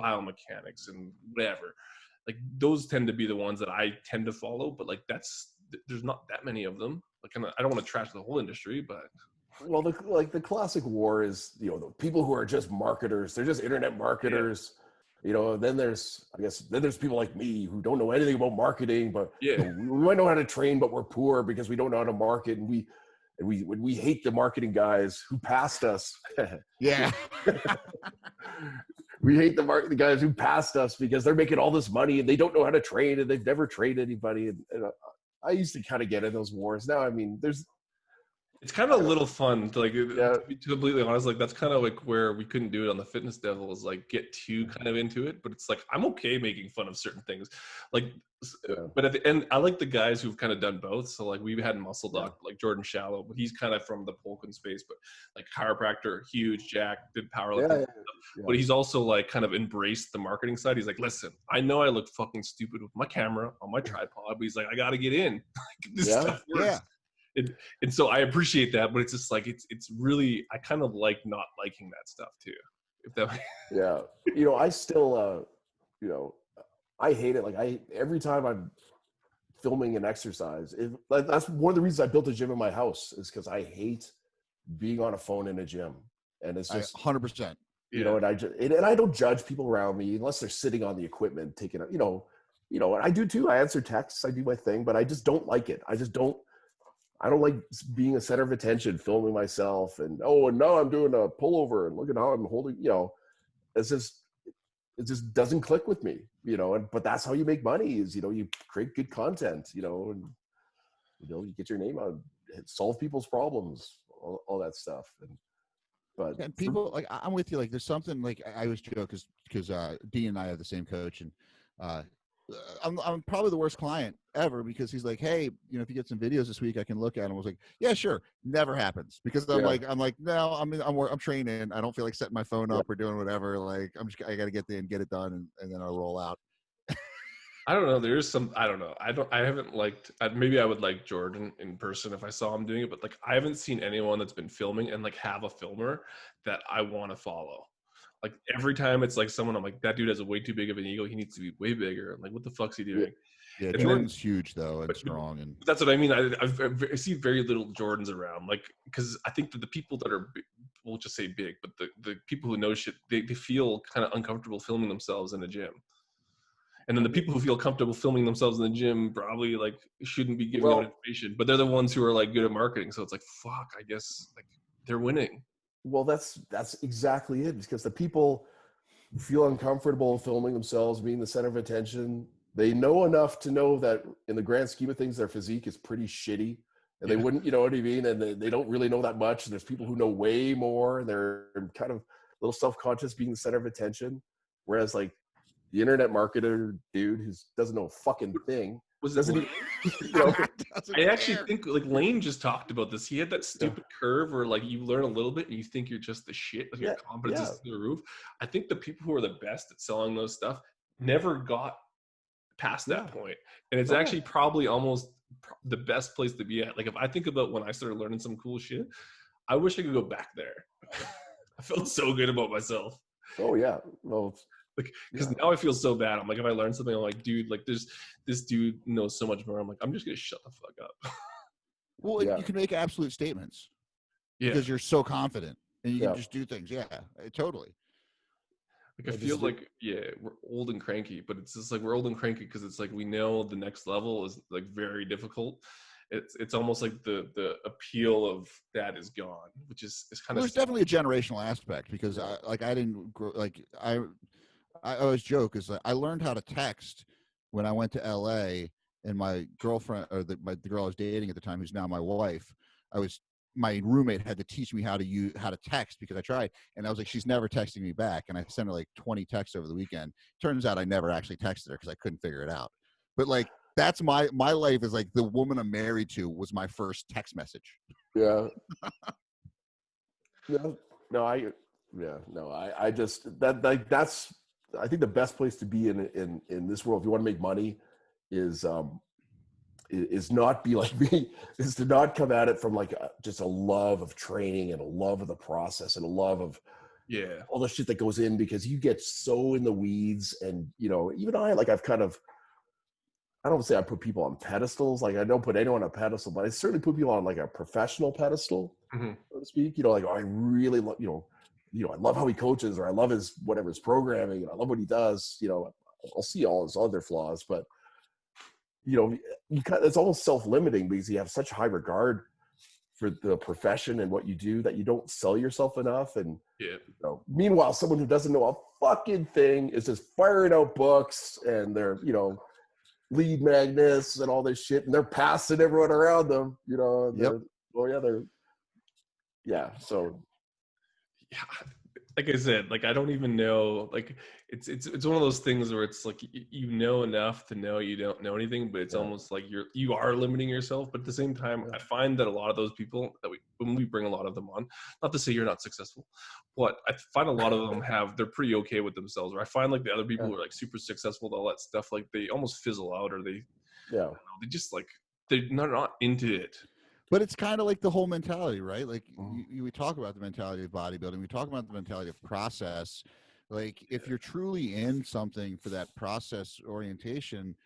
biomechanics and whatever. Like those tend to be the ones that I tend to follow, but like there's not that many of them. Like I don't want to trash the whole industry, but well, the classic war is the people who are just marketers. They're just internet marketers. Then there's people like me who don't know anything about marketing, but we might know how to train, but we're poor because we don't know how to market, and we hate the marketing guys who passed us. Yeah. We hate the guys who passed us because they're making all this money and they don't know how to train and they've never trained anybody. And I used to kind of get in those wars. Now, I mean, it's kind of a little fun to to be completely honest. Like that's kind of like where we couldn't do it on the Fitness Devil is like get too kind of into it. But it's like I'm okay making fun of certain things, but at the end, I like the guys who've kind of done both. So like we've had Muscle Doc, like Jordan Shallow, but he's kind of from the Poliquin space. But like chiropractor, huge, Jack, did powerlifting, but he's also like kind of embraced the marketing side. He's like, listen, I know I look fucking stupid with my camera on my tripod, but he's like, I got to get in. This stuff works. Yeah. And so I appreciate that, but it's just like it's really I kind of like not liking that stuff too. If that I still I hate it. Like every time I'm filming an exercise, that's one of the reasons I built a gym in my house is because I hate being on a phone in a gym, and it's just 100%. And I don't judge people around me unless they're sitting on the equipment taking it. And I do too. I answer texts, I do my thing, but I just don't like it. I don't like being a center of attention, filming myself and now I'm doing a pullover and look at how I'm holding, it just doesn't click with me, but that's how you make money is, you create good content, and, you get your name out, solve people's problems, all that stuff. And people like, I'm with you. Like there's something like I always joke because Dean and I have the same coach, and I'm probably the worst client ever because he's like, hey, you know, if you get some videos this week, I can look at them. I was like, yeah, sure. Never happens because I'm like, no, I'm training. I don't feel like setting my phone up or doing whatever. Like I got to get there and get it done, and then I'll roll out. I don't know. There's some, I don't know. I haven't liked, maybe I would like Jordan in person if I saw him doing it, but like, I haven't seen anyone that's been filming and like have a filmer that I want to follow. Like every time it's like someone, I'm like, that dude has a way too big of an ego. He needs to be way bigger. I'm like, what the fuck's he doing? Yeah, Jordan's huge though and strong, and that's what I mean. I see very little Jordans around, like because I think that the people that are, we'll just say big, but the people who know shit, they feel kind of uncomfortable filming themselves in the gym. And then the people who feel comfortable filming themselves in the gym probably like shouldn't be giving out information, but they're the ones who are like good at marketing. So it's like, fuck, I guess like they're winning. Well, that's exactly it, because the people feel uncomfortable filming themselves, being the center of attention. They know enough to know that in the grand scheme of things, their physique is pretty shitty, and they wouldn't, you know what I mean? And they don't really know that much. And there's people who know way more, and they're kind of a little self-conscious being the center of attention. Whereas like the internet marketer dude who doesn't know a fucking thing. I actually think like Lane just talked about this. He had that stupid curve where like you learn a little bit and you think you're just the shit. Like your confidence is through the roof. I think the people who are the best at selling those stuff never got past that point. And it's actually probably almost the best place to be at. Like if I think about when I started learning some cool shit, I wish I could go back there. I felt so good about myself. Oh yeah. Well, like, because now I feel so bad. I'm like, if I learn something, I'm like, dude, like this dude knows so much more. I'm like, I'm just gonna shut the fuck up. Well, you can make absolute statements because you're so confident and you can just do things. Yeah, totally. Like I feel like we're old and cranky, but it's just like we're old and cranky because it's like we know the next level is like very difficult. It's almost like the appeal of that is gone, which is kind of. There's definitely a generational aspect because I didn't grow like I always joke is that I learned how to text when I went to LA, and my girlfriend or the girl I was dating at the time, who's now my wife, my roommate had to teach me how to text because I tried, and I was like, she's never texting me back, and I sent her like 20 texts over the weekend. Turns out I never actually texted her because I couldn't figure it out. But like that's my life is like the woman I'm married to was my first text message. Yeah. I just that's I think the best place to be in this world if you want to make money is not be like me, is to not come at it from like just a love of training and a love of the process and a love of all the shit that goes in, because you get so in the weeds. And you know, even I've kind of, I don't say I put people on pedestals, like I don't put anyone on a pedestal, but I certainly put people on like a professional pedestal, so to speak. You know, like, oh, I really love, I love how he coaches, or I love his programming, and I love what he does. You know, I'll see all his other flaws, but you know, it's almost self-limiting because you have such high regard for the profession and what you do that you don't sell yourself enough. And meanwhile, someone who doesn't know a fucking thing is just firing out books, and they're lead magnets and all this shit, and they're passing everyone around them. You know, So. Yeah, like I said, like I don't even know. Like it's one of those things where it's like you know enough to know you don't know anything, but it's almost like you are limiting yourself. But at the same time, I find that a lot of those people that when we bring a lot of them on, not to say you're not successful, but I find a lot of them they're pretty okay with themselves. Or I find like the other people who are like super successful with all that stuff, like they almost fizzle out, or they just like they're not into it. But it's kind of like the whole mentality, right? Like we talk about the mentality of bodybuilding. We talk about the mentality of process. Like if you're truly in something for that process orientation,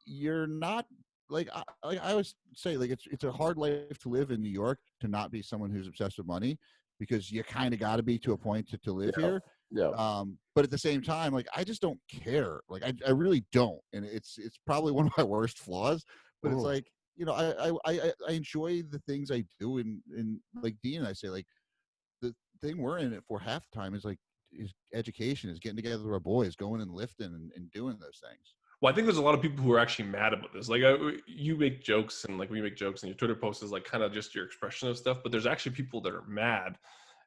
you're not like I always say, like it's a hard life to live in New York to not be someone who's obsessed with money, because you kind of got to be to a point to live here. Yeah. But at the same time, like I just don't care. Like I really don't, and it's probably one of my worst flaws. But it's like, you know, I enjoy the things I do, and like Dean and I say, like the thing we're in it for half the time is education, is getting together with our boys, going and lifting and doing those things. Well, I think there's a lot of people who are actually mad about this. Like you make jokes, and like we make jokes, and your Twitter post is like kind of just your expression of stuff. But there's actually people that are mad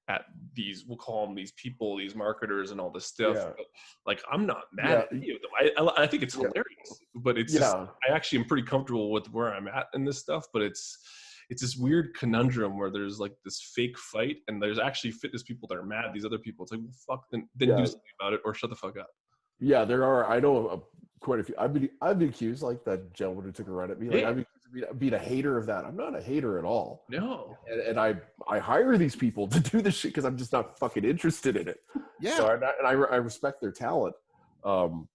at these, we'll call them these people, these marketers and all this stuff. Yeah. But like, I'm not mad at any of them. I think it's hilarious, but it's just, I actually am pretty comfortable with where I'm at in this stuff, but it's this weird conundrum where there's like this fake fight and there's actually fitness people that are mad at these other people. It's like, well, fuck, then do something about it or shut the fuck up. Yeah, there are. I know quite a few. I've been accused, like that gentleman who took a run at me. Like I've been accused of being a hater of that. I'm not a hater at all. No. And I hire these people to do this shit because I'm just not fucking interested in it. Yeah. So I respect their talent. You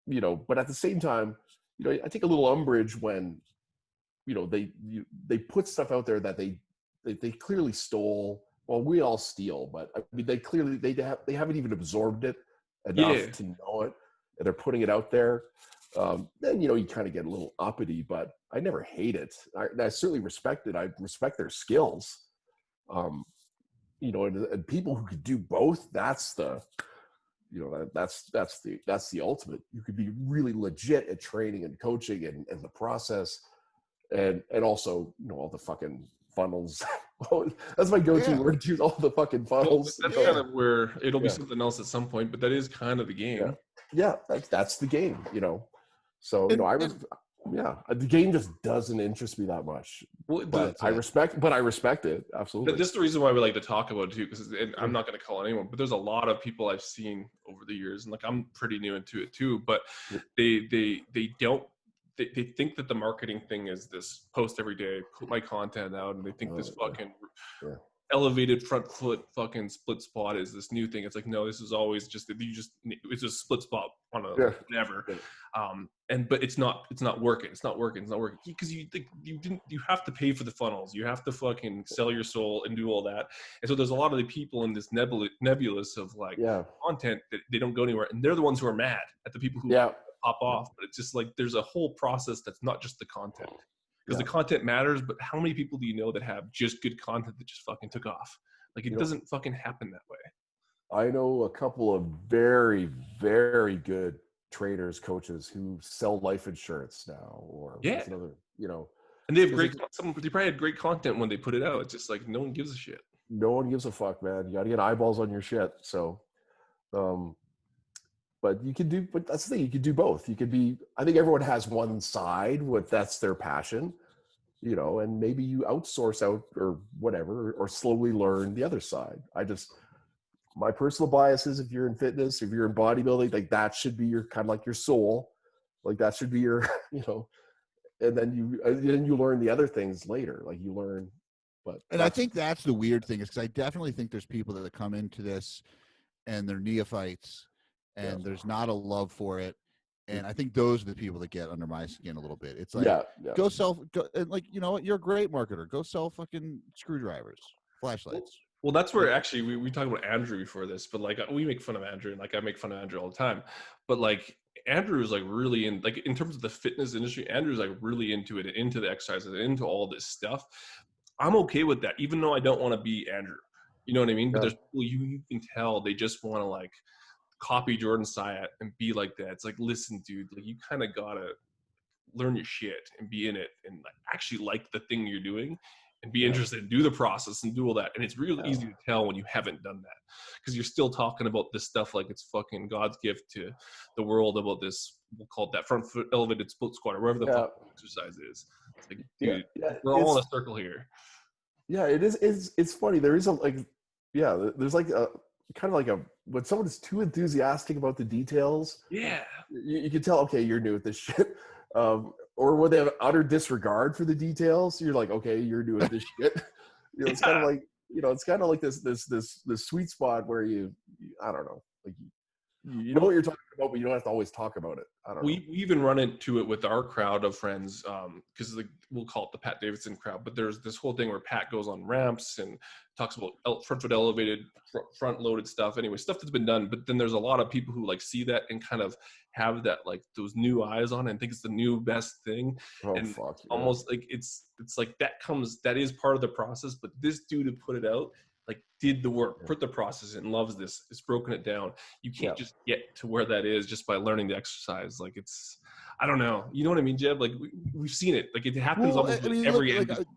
know, but at the same time, you know, I take a little umbrage when, you know, they put stuff out there that they clearly stole. Well, we all steal, but I mean, they haven't even absorbed it enough to know it, and they're putting it out there. Then, you know, you kind of get a little uppity, but I never hate it. I certainly respect it. I respect their skills. You know, and people who could do both, that's the, you know, that's the ultimate. You could be really legit at training and coaching and the process, and also, you know, all the fucking funnels. That's my go-to word too, all the fucking funnels. Well, that's kind of where it'll be something else at some point, but that is kind of the game. Yeah, that's the game, you know. So, you know, the game just doesn't interest me that much. Well, but I respect it, absolutely. But this is the reason why we like to talk about it too, because I'm not going to call anyone, but there's a lot of people I've seen over the years, and like I'm pretty new into it too, but they think that the marketing thing is this post every day, put my content out, and they think this fucking elevated front foot fucking split squat is this new thing. It's like, no, this is always just it's a split spot on a whatever. But it's not working. It's not working because you have to pay for the funnels. You have to fucking sell your soul and do all that. And so there's a lot of the people in this nebulous of like content that they don't go anywhere, and they're the ones who are mad at the people who pop off. But it's just like there's a whole process that's not just the content, because the content matters, but how many people do you know that have just good content that just fucking took off? Like it doesn't fucking happen that way. I know a couple of very, very good trainers, coaches who sell life insurance now, or another, you know, and they have they probably had great content when they put it out. It's just like no one gives a shit. No one gives a fuck, man. You got to get eyeballs on your shit. So, but that's the thing. You could do both. You could be, I think everyone has one side that's their passion, you know, and maybe you outsource out or whatever, or slowly learn the other side. My personal bias is if you're in fitness, if you're in bodybuilding, like that should be your kind of like your soul. Like that should be your, you know, and then you learn the other things later. Like you learn, and I think that's the weird thing is because I definitely think there's people that come into this and they're neophytes and there's not a love for it. And I think those are the people that get under my skin a little bit. It's like, go like, you know what? You're a great marketer. Go sell fucking screwdrivers, flashlights. Well, that's where actually we talked about Andrew before this, but like we make fun of Andrew, and like I make fun of Andrew all the time. But like Andrew is like really in terms of the fitness industry, Andrew's like really into it, into the exercises, into all this stuff. I'm okay with that, even though I don't want to be Andrew. You know what I mean? But there's people you can tell they just want to like copy Jordan Syatt and be like that. It's like, listen, dude, like you kind of gotta learn your shit and be in it and like actually like the thing you're doing and be interested and do the process and do all that. And it's really easy to tell when you haven't done that, because you're still talking about this stuff like it's fucking God's gift to the world about this, we'll call it that front foot elevated split squat or whatever the fuck exercise is. It's like, dude, we're all in a circle here. Yeah, it is. It's funny. There is there's like a kind of like when someone is too enthusiastic about the details. Yeah. You can tell, okay, you're new at this shit. Or when they have utter disregard for the details, you're like, okay, you're new at this shit. You know, it's kind of like, you know, it's kind of like this sweet spot where I don't know, like you know what you're talking about, but you don't have to always talk about it. I don't know. We even run into it with our crowd of friends, because we'll call it the Pat Davidson crowd, but there's this whole thing where Pat goes on ramps and talks about front foot elevated, front loaded stuff. Anyway, stuff that's been done. But then there's a lot of people who like see that and kind of have that like those new eyes on it and think it's the new best thing. And almost like it's like that is part of the process. But this dude to put it out like did the work, put the process in, loves this, it's broken it down. You can't just get to where that is just by learning the exercise. Like it's, I don't know. You know what I mean, Jeb? Like we've seen it. Like it happens almost every look,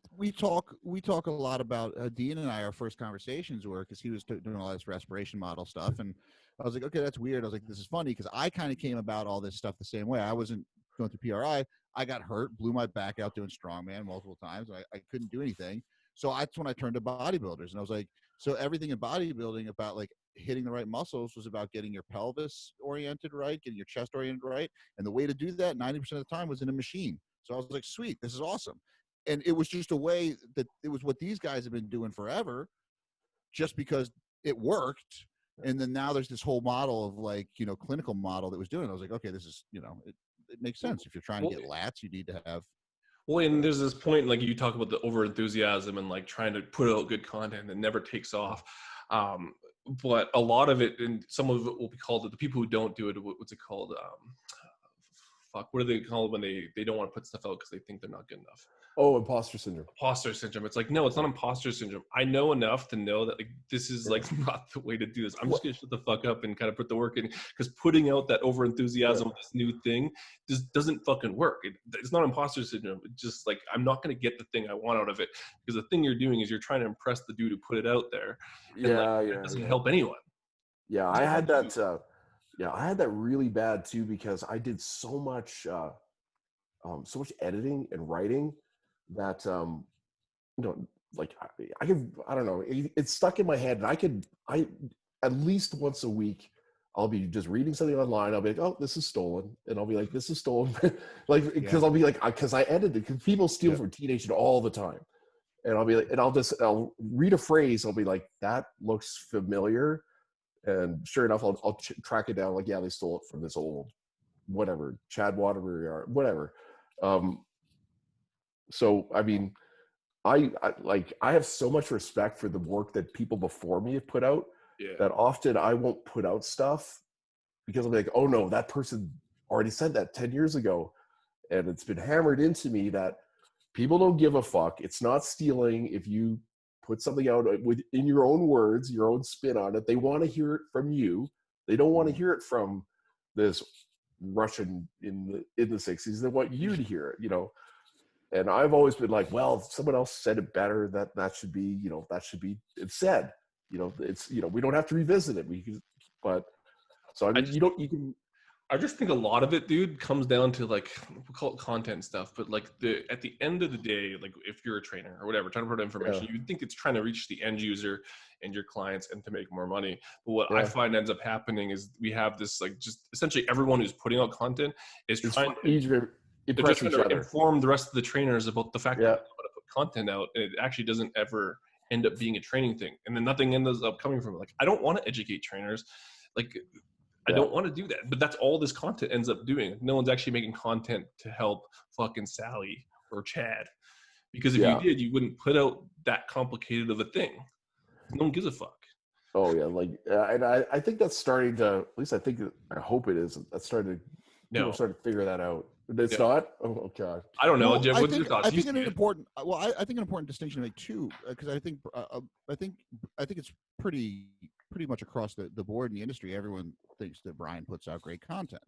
we talk a lot about Dean and I, our first conversations were because he was doing all this respiration model stuff. And I was like, okay, that's weird. I was like, this is funny because I kind of came about all this stuff the same way. I wasn't going through PRI. I got hurt, blew my back out doing strongman multiple times. I couldn't do anything. So that's when I turned to bodybuilders. And I was like, so everything in bodybuilding about like hitting the right muscles was about getting your pelvis oriented right, getting your chest oriented right. And the way to do that 90% of the time was in a machine. So I was like, sweet, this is awesome. And it was just a way that it was what these guys have been doing forever just because it worked. And then now there's this whole model of like, you know, clinical model that was doing it. I was like, okay, this is, you know, it makes sense. If you're trying to get lats, you need to have. Well, and there's this point, like you talk about the over enthusiasm and like trying to put out good content that never takes off. But a lot of it, and some of it will be called, the people who don't do it, what's it called? What do they call it when they don't want to put stuff out because they think they're not good enough? Oh, imposter syndrome. Imposter syndrome. It's like, no, it's not imposter syndrome. I know enough to know that like this is like not the way to do this. I'm just gonna shut the fuck up and kind of put the work in, because putting out that over enthusiasm with this new thing just doesn't fucking work. It's not imposter syndrome. It's just like, I'm not gonna get the thing I want out of it, because the thing you're doing is you're trying to impress the dude who put it out there. And it doesn't help anyone. Yeah, I had that. I had that really bad too, because I did so much editing and writing that you know, like I don't know, it's stuck in my head, and I at least once a week I'll be just reading something online. I'll be like, oh, this is stolen, and I'll be like, this is stolen, like because I'll be like, because I edited, because people steal from Teenage all the time, and I'll be like, and I'll read a phrase, I'll be like, that looks familiar, and sure enough, I'll track it down, like, yeah, they stole it from this old whatever Chad Waterbury or whatever. So I mean, I have so much respect for the work that people before me have put out, that often I won't put out stuff because I'm like, oh no, that person already said that 10 years ago. And it's been hammered into me that people don't give a fuck. It's not stealing if you put something out in your own words, your own spin on it. They want to hear it from you. They don't want to hear it from this Russian in the 60s. They want you to hear it, you know. And I've always been like, well, if someone else said it better, that should be, you know, that should be it's said. You know, it's, you know, we don't have to revisit it. But so I mean, I just think a lot of it, dude, comes down to like, we call it content stuff, but like at the end of the day, like if you're a trainer or whatever, trying to put information, you'd think it's trying to reach the end user and your clients and to make more money. But what I find ends up happening is we have this, like, just essentially everyone who's putting out content is trying to inform the rest of the trainers about the fact that they want to put content out, and it actually doesn't ever end up being a training thing. And then nothing ends up coming from it. Like, I don't want to educate trainers. Like, I don't want to do that, but that's all this content ends up doing. No one's actually making content to help fucking Sally or Chad, because if you did, you wouldn't put out that complicated of a thing. No one gives a fuck. Oh yeah, like, and I think that's starting to, at least I hope it is. That's starting to, people starting to figure that out. It's not. Oh god. I don't know. Well, Jim, what's your thoughts? I think an important. Well, I think an important distinction to make too, because I think it's pretty much across the board in the industry. Everyone thinks that Bryan puts out great content.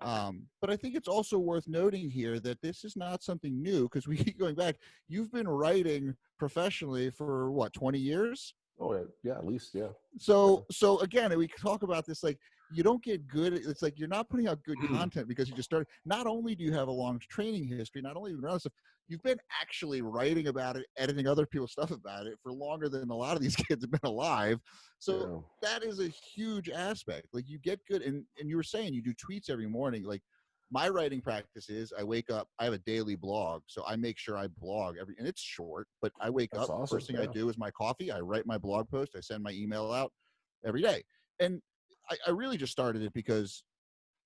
But I think it's also worth noting here that this is not something new, because we keep going back. You've been writing professionally for what, 20 years? Oh yeah, at least, yeah. So again, we talk about this, like, you don't get good. It's like you're not putting out good content because you just started. Not only do you have a long training history, not only stuff, you've been actually writing about it, editing other people's stuff about it for longer than a lot of these kids have been alive. So that is a huge aspect. Like, you get good, and you were saying you do tweets every morning. Like, my writing practice is I wake up, I have a daily blog, so I make sure I blog and it's short, but I wake up, awesome. First thing I do is my coffee, I write my blog post, I send my email out every day. And I really just started it because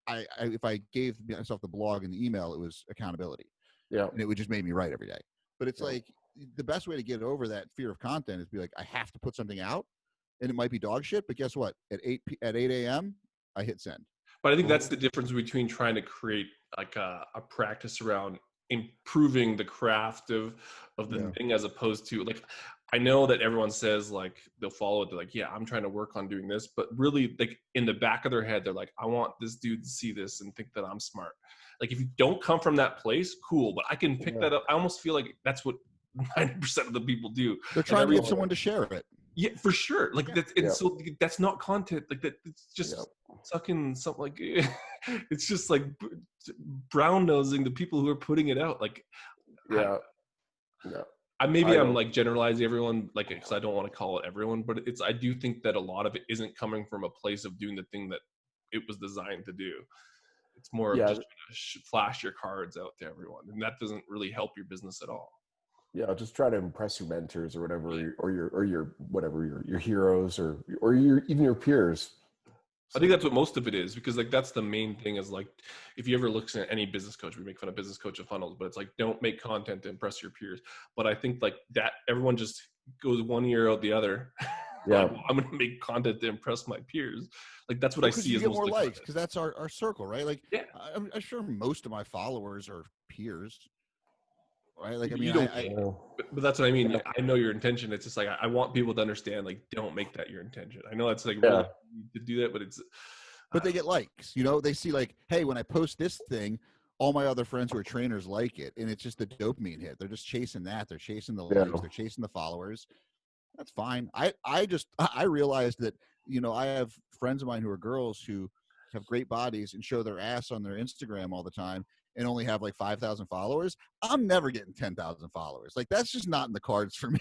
if I gave myself the blog and the email, it was accountability. Yeah. And it would just make me write every day. But it's like, the best way to get over that fear of content is be like, I have to put something out, and it might be dog shit, but guess what? At 8 a.m., I hit send. But I think that's the difference between trying to create like a practice around improving the craft of the thing, as opposed to, like, I know that everyone says like they'll follow it. They're like, yeah, I'm trying to work on doing this, but really like in the back of their head, they're like, I want this dude to see this and think that I'm smart. Like if you don't come from that place, cool, but I can pick that up. I almost feel like that's what 90% of the people do. They're trying to get someone to share it. Yeah, for sure. Like that's, and so that's not content. Like that, it's just sucking something. Like it's just like brown nosing the people who are putting it out. Like, I'm like generalizing everyone, like because I don't want to call it everyone, but I do think that a lot of it isn't coming from a place of doing the thing that it was designed to do. It's more of just trying to flash your cards out to everyone, and that doesn't really help your business at all. Yeah, just try to impress your mentors or whatever, or your heroes or even your peers. I think that's what most of it is, because like that's the main thing is like if you ever look at any business coach, we make fun of business coach of funnels, but it's like don't make content to impress your peers. But I think like that everyone just goes one ear out the other. Yeah, like, well, I'm gonna make content to impress my peers. Like that's what I see. You as get most more of likes because that's our circle, right? Like I'm sure most of my followers are peers. Right? Like, I mean, but that's what I mean. Yeah. I know your intention. It's just like, I want people to understand, like, don't make that your intention. I know it's like really to do that, but but they get likes, you know, they see like, hey, when I post this thing, all my other friends who are trainers like it. And it's just the dopamine hit. They're just chasing that. They're chasing the likes. They're chasing the followers. That's fine. I realized that, you know, I have friends of mine who are girls who have great bodies and show their ass on their Instagram all the time and only have like 5,000 followers. I'm never getting 10,000 followers. Like that's just not in the cards for me.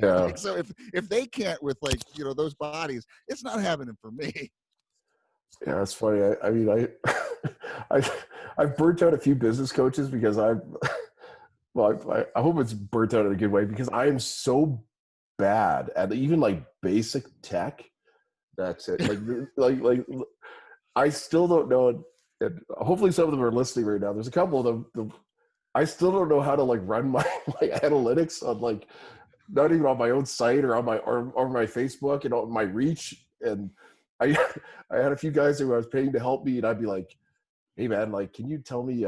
Yeah. Like, so if they can't with like, you know, those bodies, it's not happening for me. Yeah, that's funny. I mean, I've burnt out a few business coaches because I hope it's burnt out in a good way because I am so bad at even like basic tech. That's it. Like I still don't know. And hopefully some of them are listening right now. There's a couple of them. I still don't know how to like run my analytics on like not even on my own site or on my Facebook and on my reach. And I had a few guys who I was paying to help me, and I'd be like, "Hey man, like, can you tell me?"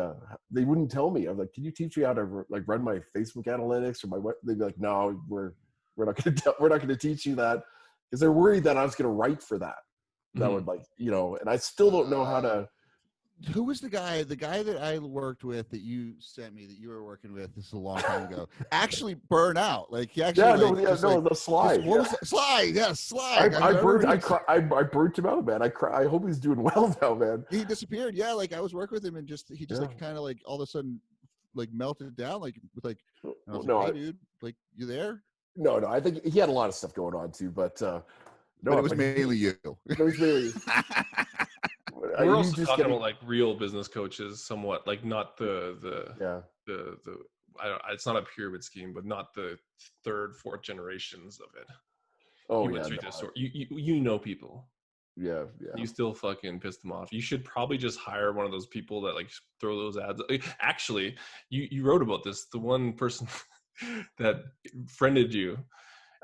They wouldn't tell me. I'm like, "Can you teach me how to like run my Facebook analytics or my what?" They'd be like, "No, we're not going to teach you that," because they're worried that I was going to write for that. That would like, you know, and I still don't know how to. Who was the guy that I worked with that you sent me that you were working with? This is a long time ago. Actually burn out. Like he actually the slide. What was that? Slide, Slide. I burnt him out, man. I hope he's doing well now, man. He disappeared. Yeah, like I was working with him and he just like kind of like all of a sudden like melted down like with like I was like, hey dude, like you there? No, I think he had a lot of stuff going on too, but no, but it was mainly you. It was mainly you. We're also just talking about like real business coaches, somewhat like not the it's not a pyramid scheme, but not the third, fourth generations of it. Oh you know people. Yeah. You still fucking piss them off. You should probably just hire one of those people that like throw those ads. Actually, you wrote about this. The one person that friended you.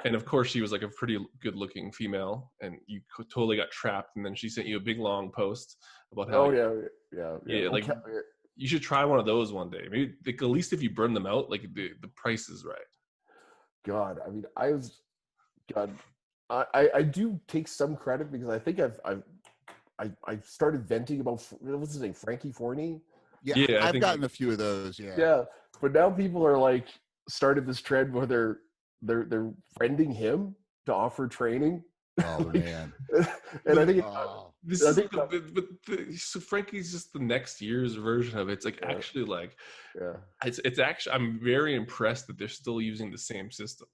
And of course, she was like a pretty good-looking female, and you totally got trapped. And then she sent you a big long post about how. Yeah. Like you should try one of those one day. Maybe like, at least if you burn them out, like the price is right. God, I mean, I do take some credit because I think I started venting about what's his name, Frankie Forney. Yeah, I've gotten a few of those. Yeah, but now people are like started this trend where they're friending him to offer training. Oh man! And I think so Frankie's just the next year's version of it. It's like actually like it's actually I'm very impressed that they're still using the same system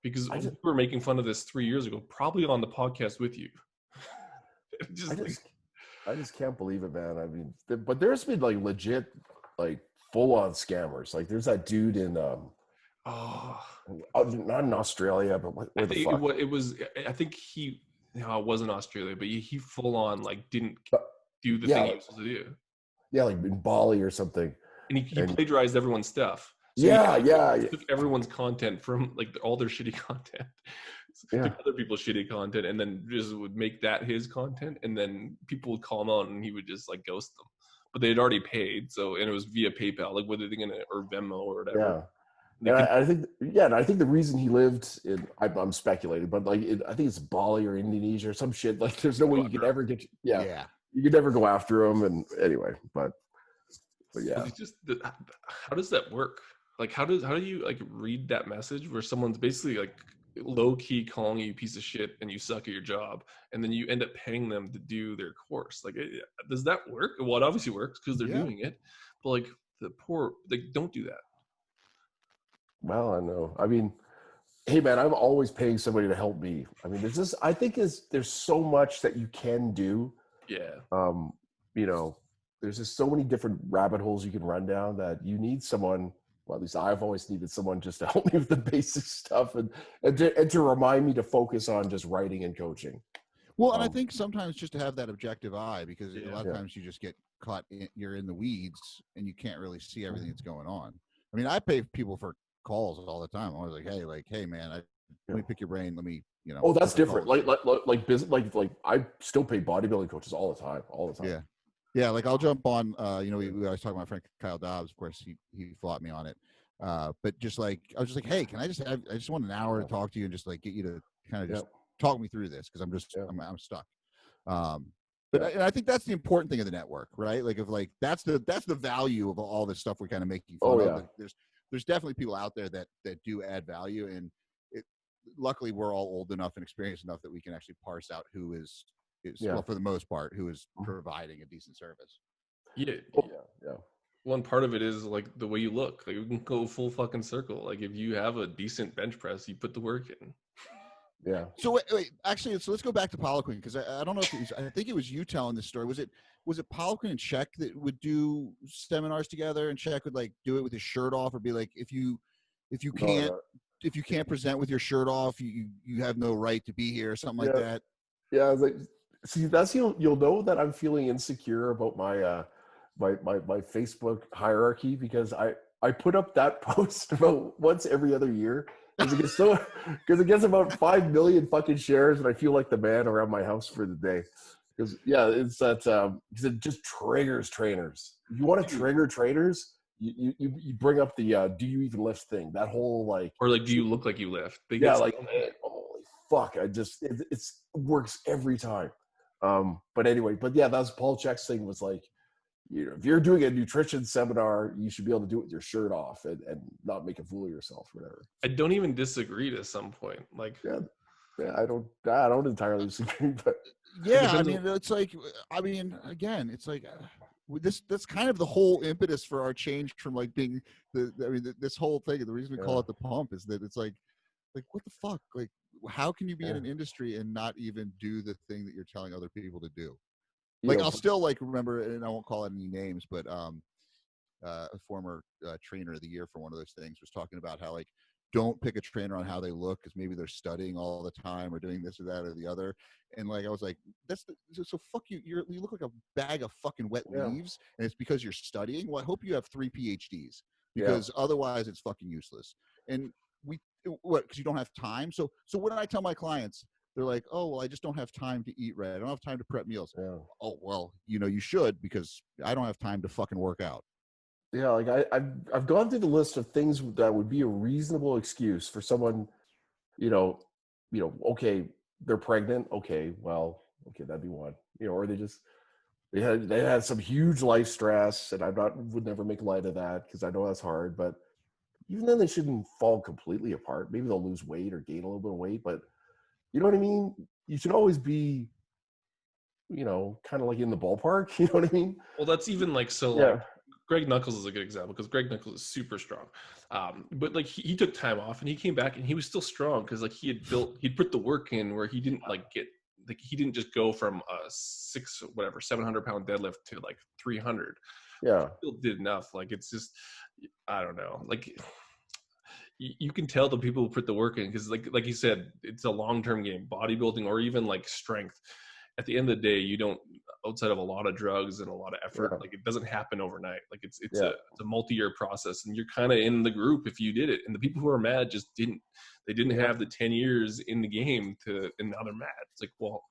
because we were making fun of this 3 years ago, probably on the podcast with you. I just can't believe it, man. I mean, but there's been like legit like full on scammers. Like there's that dude in not in Australia, but where the fuck? It was. I think he. No, it wasn't Australia, but he full on like didn't do the thing he was supposed to do. Yeah, like in Bali or something. And he plagiarized everyone's stuff. So he took everyone's content from like all their shitty content, took other people's shitty content, and then just would make that his content, and then people would call him out, and he would just like ghost them. But they had already paid, and it was via PayPal, like whether they're gonna or Venmo or whatever. And I think, and I think the reason he lived in, I'm speculating, but like, I think it's Bali or Indonesia or some shit. Like, there's no way you could ever get, you could never go after him. And anyway, but yeah. It's just, how does that work? Like, how do you like read that message where someone's basically like low key calling you a piece of shit and you suck at your job, and then you end up paying them to do their course? Like, does that work? Well, it obviously works because they're doing it, but like the poor, they don't do that. Well, I know. I mean, hey man, I'm always paying somebody to help me. I mean, I think there's so much that you can do. Yeah. You know, there's just so many different rabbit holes you can run down that you need someone. Well, at least I've always needed someone just to help me with the basic stuff and to remind me to focus on just writing and coaching. Well, and I think sometimes just to have that objective eye, because a lot of times you just get caught you're in the weeds and you can't really see everything that's going on. I mean, I pay people for calls all the time. I was like, hey man, let me pick your brain. Let me, Oh, that's different. Like I still pay bodybuilding coaches all the time. Yeah. Like I'll jump on, we always talk about my friend Kyle Dobbs. Of course, he fought me on it. But just like, I was just like, hey, I just want an hour to talk to you and just like get you to kind of just talk me through this. Cause I'm stuck. But I think that's the important thing of the network, right? Like that's the value of all this stuff we're kind of making fun of. Like, there's definitely people out there that do add value, and luckily we're all old enough and experienced enough that we can actually parse out who is well, for the most part, who is providing a decent service. Yeah. One part of it is like the way you look. Like, we can go full fucking circle. Like, if you have a decent bench press, you put the work in. Yeah. So wait, actually, so let's go back to Poliquin, because I don't know if I think it was you telling this story. Was it Poliquin and Chek that would do seminars together, and Chek would like do it with his shirt off, or be like, if you can't present with your shirt off, you have no right to be here, or something like that. Yeah, I was like, see, that's you'll know that I'm feeling insecure about my my Facebook hierarchy, because I put up that post about once every other year. Because it gets about 5 million fucking shares, and I feel like the man around my house for the day. Because it's that because it just triggers trainers. If you want to trigger trainers, you bring up the do you even lift thing? That whole like, or like, do you look like you lift? Like, holy fuck! It works every time. But anyway, that's Paul Chek's thing, was like, if you're doing a nutrition seminar, you should be able to do it with your shirt off and not make a fool of yourself, or whatever. I don't even disagree to some point. Like, I don't entirely disagree, but I mean, it's like, again, it's like that's kind of the whole impetus for our change from like being this whole thing. The reason we call it the pump is that it's like what the fuck? Like, how can you be in an industry and not even do the thing that you're telling other people to do? Like, I'll still like remember, and I won't call it any names, but a former trainer of the year for one of those things was talking about how, like, don't pick a trainer on how they look, because maybe they're studying all the time or doing this or that or the other. And like, I was like, so fuck you. You look like a bag of fucking wet leaves, and it's because you're studying. Well, I hope you have 3 PhDs, because otherwise it's fucking useless. And because you don't have time. So when I tell my clients, they're like, oh, well, I just don't have time to eat right. I don't have time to prep meals. Yeah. Oh, well, you should, because I don't have time to fucking work out. Yeah, like I've gone through the list of things that would be a reasonable excuse for someone, okay, they're pregnant. Okay, that'd be one. Or they had some huge life stress, and would never make light of that, because I know that's hard. But even then, they shouldn't fall completely apart. Maybe they'll lose weight or gain a little bit of weight, but you know what I mean? You should always be, kind of like in the ballpark. You know what I mean? Well, that's even like, like, Greg Knuckles is a good example, because Greg Knuckles is super strong. But like, he took time off and he came back and he was still strong, because like he'd put the work in where he didn't he didn't just go from a 700-pound deadlift to like 300. Yeah. He still did enough. Like, it's just, I don't know. Like, you can tell the people who put the work in, because like you said, it's a long-term game. Bodybuilding, or even like strength, at the end of the day, you don't, outside of a lot of drugs and a lot of effort, like, it doesn't happen overnight. Like, it's a multi-year process, and you're kind of in the group if you did it. And the people who are mad just didn't have the 10 years in the game and now they're mad. It's like, well,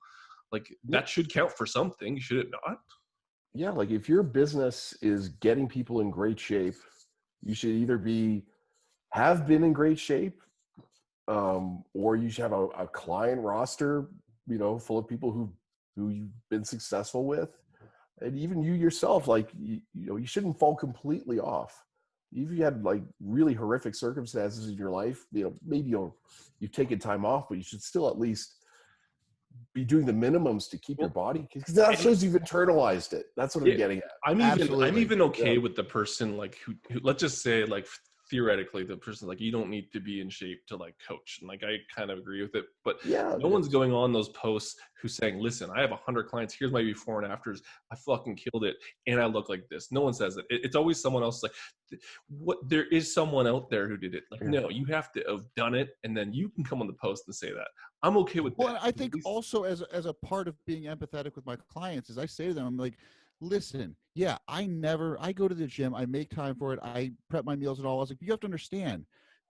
like, that should count for something, should it not? Yeah, like, if your business is getting people in great shape, you should either be have been in great shape, or you should have a client roster, full of people who you've been successful with, and even you yourself, like you shouldn't fall completely off. If you had like really horrific circumstances in your life, maybe you've taken time off, but you should still at least be doing the minimums to keep your body, because that shows you've internalized it. That's what I'm getting at. I'm even okay with the person like who let's just say like theoretically the person like you don't need to be in shape to like coach, and like I kind of agree with it, but no one's going on those posts who's saying, listen, I have 100 clients, here's my before and afters, I fucking killed it and I look like this. No one says it. It's always someone else like, what, there is someone out there who did it. Like, no, you have to have done it, and then you can come on the post and say that. I'm okay with that. Well, I think also as a part of being empathetic with my clients is I say to them, I'm like, listen, yeah, I go to the gym, I make time for it, I prep my meals and all. I was like, you have to understand,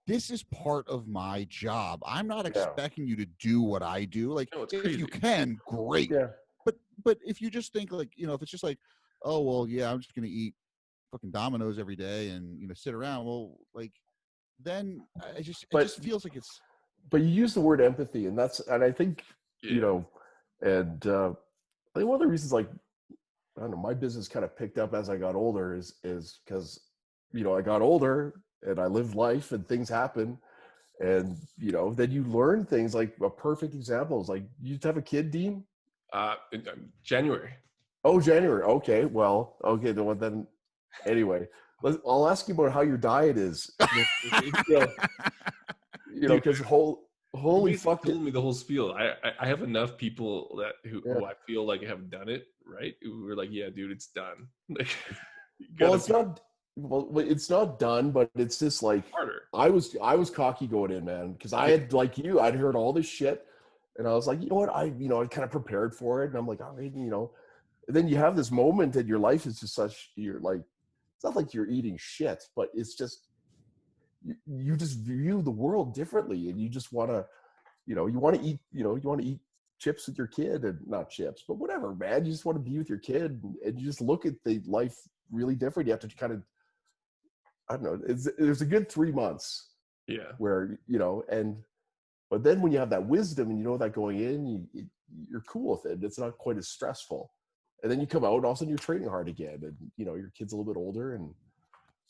this is part of my job. I'm not expecting you to do what I do. Like, if you can, great. Yeah. But if you just think like, if it's just like, oh, well, yeah, I'm just going to eat fucking Domino's every day and, sit around. Well, like, then it just feels like it's. But you use the word empathy, and I think, and I think one of the reasons, like, I don't know, my business kind of picked up as I got older is because, I got older and I lived life and things happen. And, then you learn things. Like a perfect example is like, you have a kid, Dean? January. Oh, January. Okay. Well, okay. Then anyway, I'll ask you about how your diet is. Because holy fuck, told me the whole spiel. I have enough people who I feel like have done it right. Who were like, yeah, dude, it's done. Like, it's not done, but it's just like harder. I was cocky going in, man, because I had, like you, I'd heard all this shit, and I was like, you know what, I kind of prepared for it, and I'm like, all right, and then you have this moment in your life is just such, you're like, it's not like you're eating shit, but it's just. You just view the world differently, and you just want to, you want to eat, you want to eat chips with your kid, and not chips, but whatever, man. You just want to be with your kid, and you just look at the life really different. You have to kind of, I don't know. There's a good 3 months, where but then when you have that wisdom and you know that going in, you're cool with it. It's not quite as stressful, and then you come out, and all of a sudden you're training hard again, and your kid's a little bit older, and.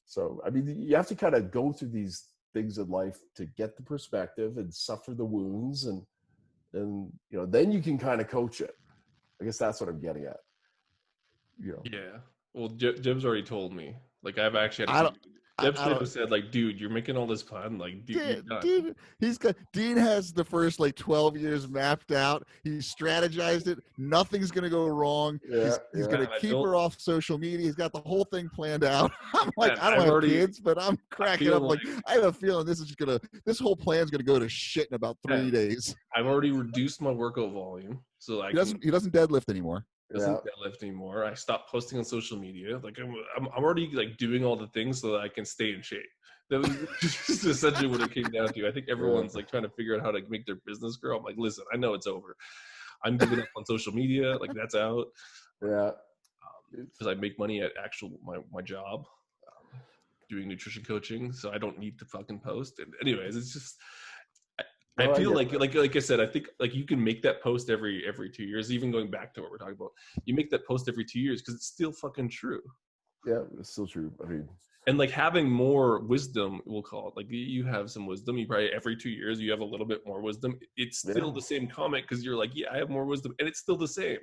So, I mean, you have to kind of go through these things in life to get the perspective and suffer the wounds, and then you can kind of coach it. I guess that's what I'm getting at. Yeah. Well, Jim's already told me. Like, I've actually had Deb said, like, dude, you're making all this fun. Like, dude, Dean has the first like 12 years mapped out. He's strategized it. Nothing's gonna go wrong. He's gonna keep her off social media. He's got the whole thing planned out. I'm like, I don't have kids, but I'm cracking up. Like, I have a feeling this whole plan's gonna go to shit in about 3 days. I've already reduced my workout volume, so he doesn't deadlift anymore. Doesn't deadlift anymore. I stopped posting on social media. Like, I'm already like doing all the things so that I can stay in shape. That was just essentially what it came down to. I think everyone's like trying to figure out how to make their business grow. I'm like, listen, I know it's over. I'm giving up on social media. Like, that's out. Yeah. Because I make money at my job, doing nutrition coaching, so I don't need to fucking post. And anyways, it's just. I feel like I said, I think like you can make that post every 2 years, even going back to what we're talking about. You make that post every 2 years because it's still fucking true. Yeah, it's still true. I mean, and like having more wisdom, we'll call it. Like, you have some wisdom. You probably every 2 years you have a little bit more wisdom. It's still the same comment because you're like, yeah, I have more wisdom, and it's still the same.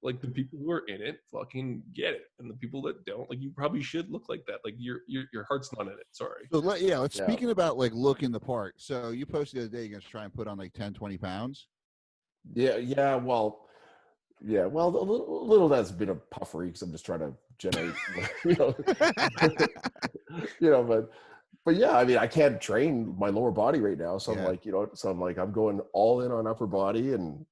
Like, the people who are in it fucking get it, and the people that don't, like, you probably should look like that. Like, your heart's not in it. Sorry. So speaking about like looking the part. So you posted the other day you're gonna try and put on like 10-20 pounds. Yeah. Well, a little that's been a puffery because I'm just trying to generate, but yeah, I mean, I can't train my lower body right now, so I'm like, I'm going all in on upper body, and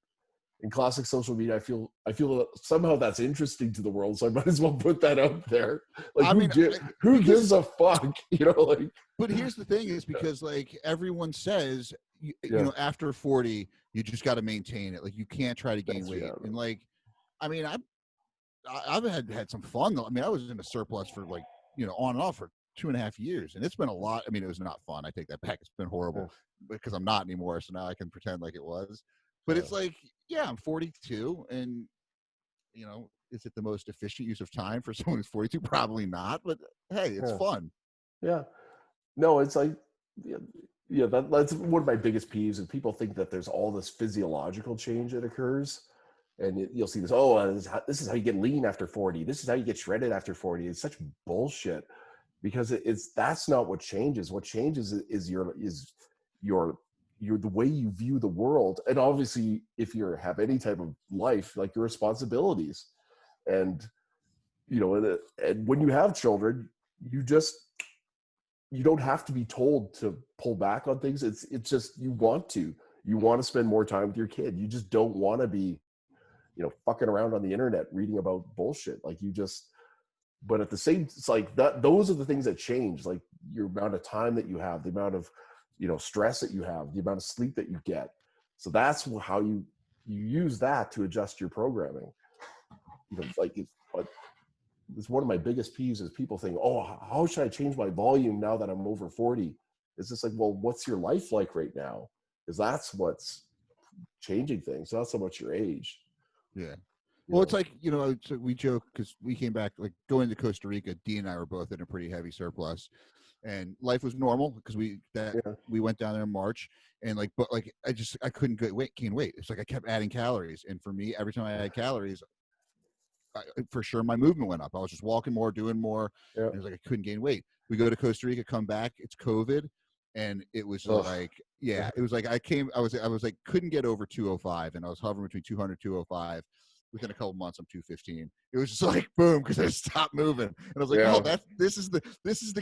in classic social media, I feel that somehow that's interesting to the world, so I might as well put that out there. Like, who gives a fuck, like. But here's the thing: is because like everyone says, you know, after 40, you just got to maintain it. Like, you can't try to gain weight. And like, I mean, I've had some fun though. I mean, I was in a surplus for like, on and off for 2.5 years, and it's been a lot. I mean, it was not fun. I take that back. It's been horrible because I'm not anymore. So now I can pretend like it was. But it's like, yeah, I'm 42, and you know, is it the most efficient use of time for someone who's 42? Probably not. But hey, it's fun. Yeah. No, it's like, that's one of my biggest peeves. And people think that there's all this physiological change that occurs. And you'll see this, this is how you get lean after 40. This is how you get shredded after 40. It's such bullshit, because that's not what changes. What changes is your the way you view the world. And obviously, if you have any type of life, like your responsibilities. And, and when you have children, you don't have to be told to pull back on things. It's just, you want to spend more time with your kid. You just don't want to be, fucking around on the internet reading about bullshit. But at the same, it's like that, those are the things that change, like your amount of time that you have, the amount of, stress that you have, the amount of sleep that you get. So that's how you use that to adjust your programming. But it's one of my biggest peeves is people think, how should I change my volume now that I'm over 40? It's just like, well, what's your life like right now? Because that's what's changing things, not so much your age. Yeah. Well, it's like, so we joke because we came back, like going to Costa Rica, Dee and I were both in a pretty heavy surplus, and life was normal because we went down there in March, and I couldn't gain weight. It's like I kept adding calories. And for me, every time I add calories, for sure my movement went up. I was just walking more, doing more. And it was like I couldn't gain weight. We go to Costa Rica, come back, it's COVID. And it was it was like I was like, couldn't get over 205, and I was hovering between 200, 205. Within a couple months, I'm 215. It was just like boom, because I stopped moving, and I was like, this is the key. This is the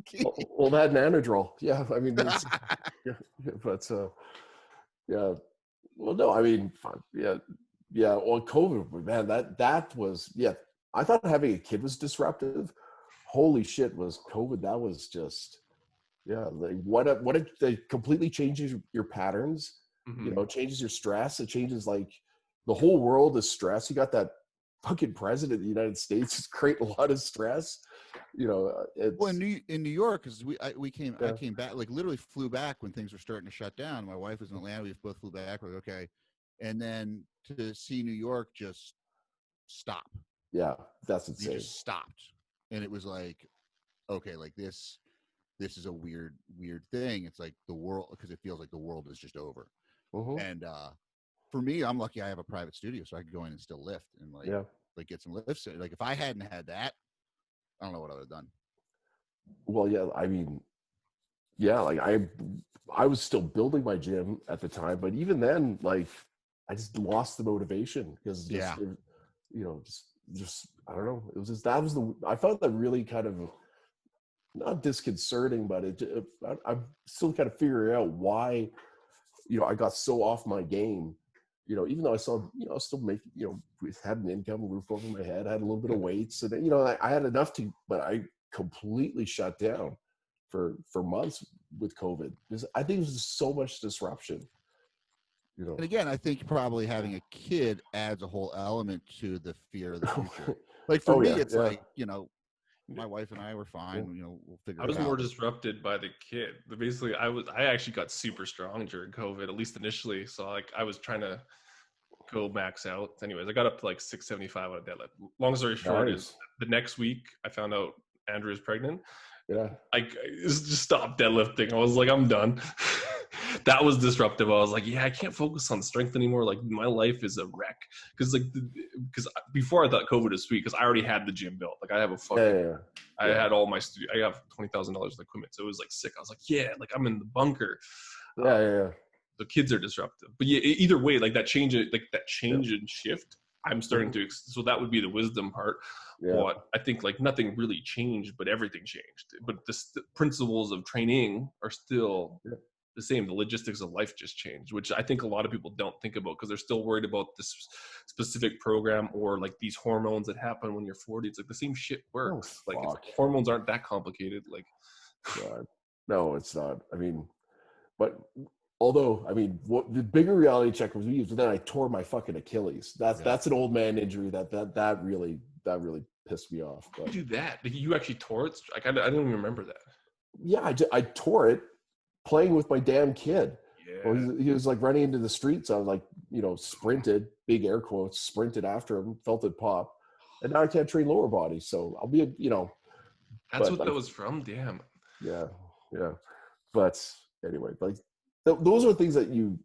key. Well, that Nanodrol, I mean, well, no, I mean, well, COVID, man, that was, I thought having a kid was disruptive. Holy shit, was COVID, that was just, like it completely changes your patterns. It changes your stress. It changes, like, the whole world is stress. You got that fucking president of the United States is creating a lot of stress. Well, in New York, because I came back, like literally flew back when things were starting to shut down. My wife was in Atlanta. We both flew back. We're like, okay. And then to see New York just stop. Yeah, that's insane. You just stopped. And it was like, okay, like this is a weird thing. It's like the world, because it feels like the world is just over. And for me, I'm lucky I have a private studio, so I can go in and still lift and like get some lifts. Like if I hadn't had that, I don't know what I would have done. Well, I mean, like I was still building my gym at the time, but even then, like, I just lost the motivation because just I don't know. It was just, I found that really kind of not disconcerting, but I'm still kind of figuring out why, I got so off my game. Even though I saw, I was still making, had an income, a roof over my head, I had a little bit of weights, and I had enough but I completely shut down for months with COVID. I think there's just so much disruption. And again, I think probably having a kid adds a whole element to the fear of the future. Like for me, it's like, my wife and I were fine. We'll figure it out. I was more disrupted by the kid. But basically, I actually got super strong during COVID, at least initially. So like I was trying to go max out. Anyways, I got up to like 675 on a deadlift. Long story short is the next week I found out Andrew is pregnant. Yeah. I just stopped deadlifting. I was like, I'm done. That was disruptive. I was like, I can't focus on strength anymore. Like my life is a wreck. Because before I thought COVID was sweet because I already had the gym built. Like I have a fucking, I had all my studio. I have $20,000 in equipment. So it was like sick. I was like, like I'm in the bunker. The kids are disruptive. But either way, like that change and shift, I'm starting to, so that would be the wisdom part. But I think like nothing really changed, but everything changed. But the principles of training are still the same. The logistics of life just changed, which I think a lot of people don't think about because they're still worried about this specific program or like these hormones that happen when you're 40. It's like the same shit works. Hormones aren't that complicated. Like, no, it's not. I mean, but although, I mean, what the bigger reality check was me, then I tore my fucking Achilles. That's an old man injury that really pissed me off. But you do that? Like, you actually tore it? Like, I don't even remember that. Yeah, I tore it playing with my damn kid. Yeah. Well, he was like running into the streets. I was like, sprinted, big air quotes, sprinted after him, felt it pop. And now I can't train lower body. So I'll be, That's but what that was from? Damn. Yeah. But anyway, like those are things that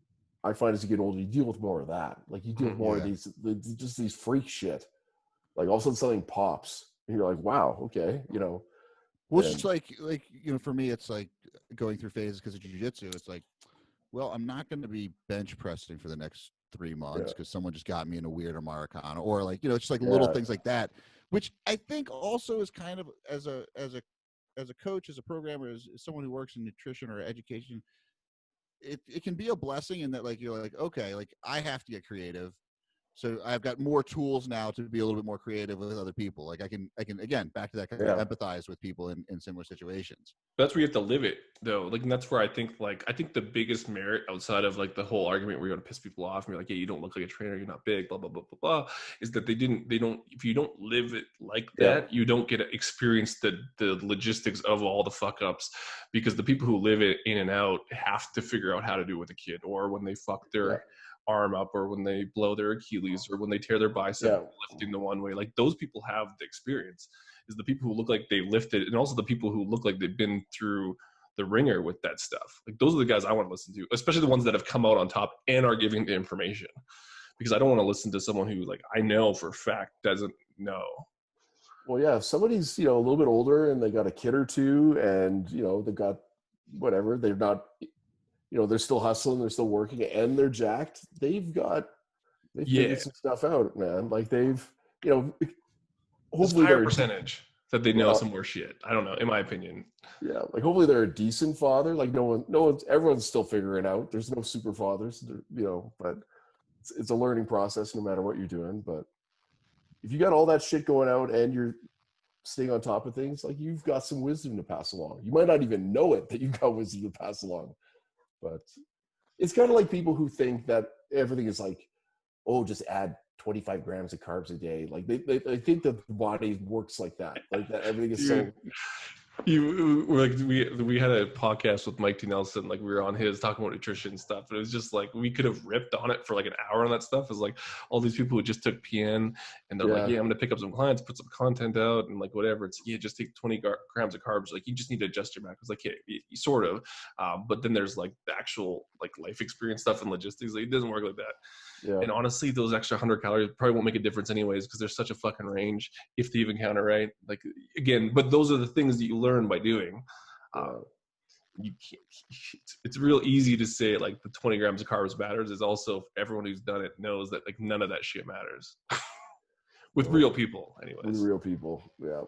I find as you get older, you deal with more of that. Like you deal with more of these, just these freak shit. Like all of a sudden something pops and you're like, wow, okay, Well, it's just like for me, it's like going through phases because of jiu-jitsu. It's like, well, I'm not going to be bench pressing for the next 3 months because someone just got me in a weird Americana, or like, it's just like little things like that, which I think also is kind of as a coach, as a programmer, as someone who works in nutrition or education, it can be a blessing in that, like, you're like, okay, like I have to get creative. So I've got more tools now to be a little bit more creative with other people. Like I can again, back to that, kind of empathize with people in similar situations. That's where you have to live it, though. Like, and that's where I think the biggest merit outside of like the whole argument where you're going to piss people off and you're like, yeah, you don't look like a trainer, you're not big, blah, blah, blah, blah, blah, is that they don't, if you don't live it like that, you don't get to experience the logistics of all the fuck ups, because the people who live it in and out have to figure out how to do it with a kid, or when they fuck their arm up, or when they blow their Achilles, or when they tear their bicep lifting the one way. Like, those people have the experience. Is the people who look like they lifted, and also the people who look like they've been through the ringer with that stuff. Like, those are the guys I want to listen to, especially the ones that have come out on top and are giving the information, because I don't want to listen to someone who, like, I know for a fact doesn't know. Well, yeah, if somebody's, a little bit older and they got a kid or two and, they've got whatever, they're not, they're still hustling, they're still working, and they're jacked. They've figured some stuff out, man. Like they've, hopefully higher percentage that they know some more shit. I don't know, in my opinion. Yeah, like hopefully they're a decent father. Like everyone's still figuring out. There's no super fathers, but it's a learning process no matter what you're doing. But if you got all that shit going out and you're staying on top of things, like you've got some wisdom to pass along. You might not even know it that you've got wisdom to pass along. But it's kind of like people who think that everything is like, oh, just add 25 grams of carbs a day. Like they think that the body works like that. Like that everything is so. We had a podcast with Mike T. Nelson, like we were on his talking about nutrition stuff, but it was just like we could have ripped on it for like an hour on that stuff. It's like all these people who just took PN and they're like, yeah, I'm gonna pick up some clients, put some content out, and like whatever. It's just take 20 grams of carbs. Like you just need to adjust your macros. Like you sort of, but then there's like the actual like life experience stuff and logistics. Like it doesn't work like that. Yeah. And honestly, those extra 100 calories probably won't make a difference anyways, because there's such a fucking range if they even count it right. Like again, but those are the things that you learn by doing. You can't. It's real easy to say like the 20 grams of carbs matters. Is also everyone who's done it knows that like none of that shit matters. With real people, anyways. With real people, yeah.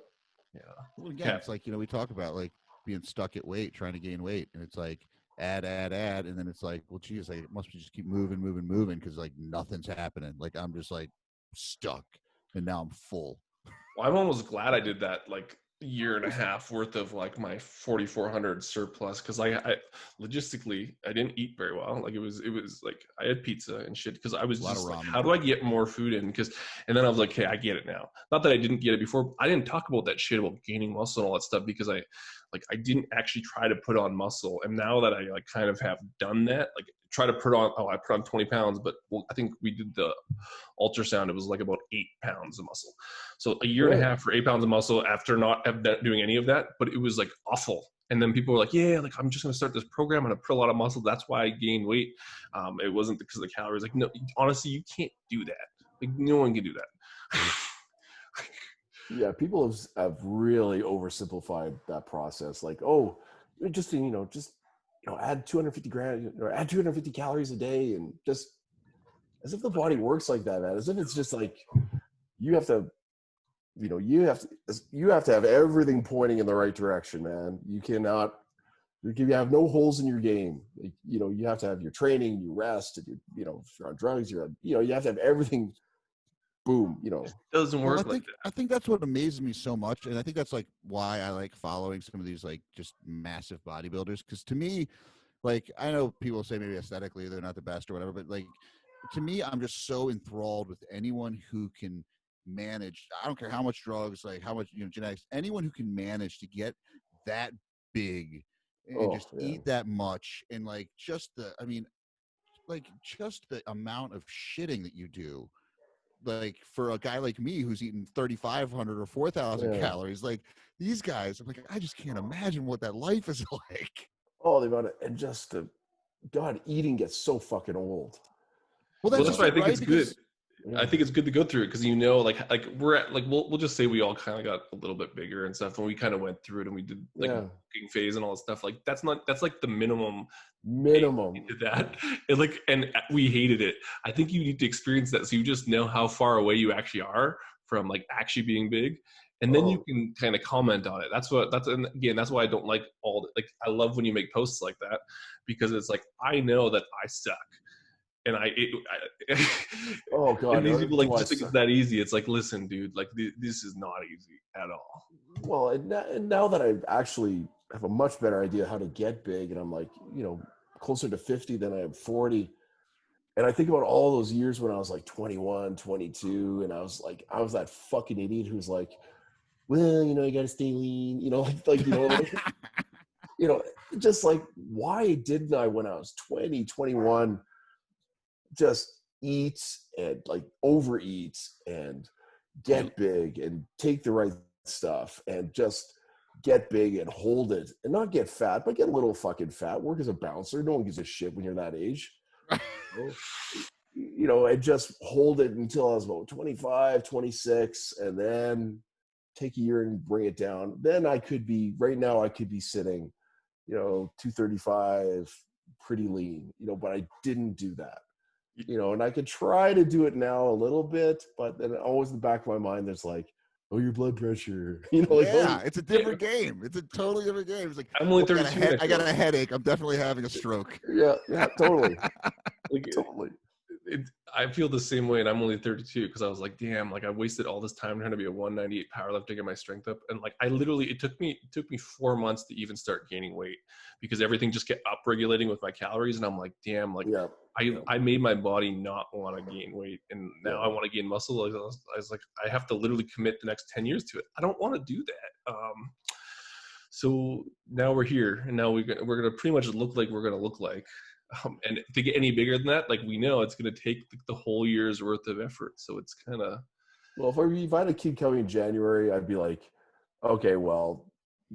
Well, again, it's like we talk about like being stuck at weight, trying to gain weight, and it's like. Add, and then it's like, well, geez, like it must be just keep moving, because like nothing's happening. Like I'm just like stuck, and now I'm full. Well, I'm almost glad I did that like year and a half worth of like my 4,400 surplus, because I logistically I didn't eat very well. Like it was like I had pizza and shit because I was just like, how do I get more food in? And then I was like, hey, I get it now. Not that I didn't get it before. I didn't talk about that shit about gaining muscle and all that stuff because I didn't actually try to put on muscle. And now that I like kind of have done that, like try to put on, I put on 20 pounds, but I think we did the ultrasound. It was like about 8 pounds of muscle. So a year and a half for 8 pounds of muscle after not doing any of that, but it was like awful. And then people were like, yeah, like I'm just going to start this program. I'm going to put a lot of muscle. That's why I gained weight. It wasn't because of the calories. Like, no, honestly, you can't do that. Like no one can do that. Yeah, people have really oversimplified that process. Like, oh, just add 250 grams or add 250 calories a day, and just as if the body works like that, man. As if it's just like you have to have everything pointing in the right direction, man. You have no holes in your game. Like, you have to have your training, your rest, and if you're on drugs, you have to have everything. Boom, It doesn't work like that. I think that's what amazes me so much, and I think that's like why I like following some of these like just massive bodybuilders, because to me, like I know people say maybe aesthetically they're not the best or whatever, but like to me, I'm just so enthralled with anyone who can manage, I don't care how much drugs, like how much, genetics, anyone who can manage to get that big and just eat that much, and like just the amount of shitting that you do, like for a guy like me who's eating 3,500 or 4,000 calories, like these guys, I'm like, I just can't imagine what that life is like. Oh, the amount of, and just the, God, eating gets so fucking old. Well, that's why I think it's good. I think it's good to go through it because like we're at, like we'll just say we all kind of got a little bit bigger and stuff, and we kind of went through it, and we did like cooking phase and all this stuff. Like that's like the minimum to that, and we hated it. I think you need to experience that so you just know how far away you actually are from like actually being big, and then you can kind of comment on it. And again, that's why I don't like I love when you make posts like that, because it's like I know that I suck. And oh God! And these people like just think it's that easy. It's like, listen, dude, like this is not easy at all. Well, and now that I actually have a much better idea how to get big, and I'm like, closer to 50 than I am 40, and I think about all those years when I was like 21, 22, and I was that fucking idiot who's like, well, you got to stay lean, just like, why didn't I when I was 20, 21? Just eat and like overeat and get big and take the right stuff and just get big and hold it and not get fat, but get a little fucking fat. Work as a bouncer. No one gives a shit when you're that age. And just hold it until I was about 25, 26, and then take a year and bring it down. Then I could be sitting, 235, pretty lean, but I didn't do that. And I could try to do it now a little bit, but then always in the back of my mind, there's like, oh, your blood pressure. It's a different game. It's a totally different game. It's like, I'm only 32. I got a headache. I'm definitely having a stroke. Yeah, totally. Totally. I feel the same way, and I'm only 32 because I was like, damn, like I wasted all this time trying to be a 198 powerlifter to get my strength up, and like it took me 4 months to even start gaining weight because everything just kept up regulating with my calories, and I'm like, damn, like I made my body not want to gain weight, and now I want to gain muscle. I was like, I have to literally commit the next 10 years to it. I don't want to do that. So now we're here, and now we're gonna pretty much look like we're gonna look like. And to get any bigger than that, like we know it's going to take the whole year's worth of effort. So it's kind of. Well, if I had a kid coming in January, I'd be like, okay, well,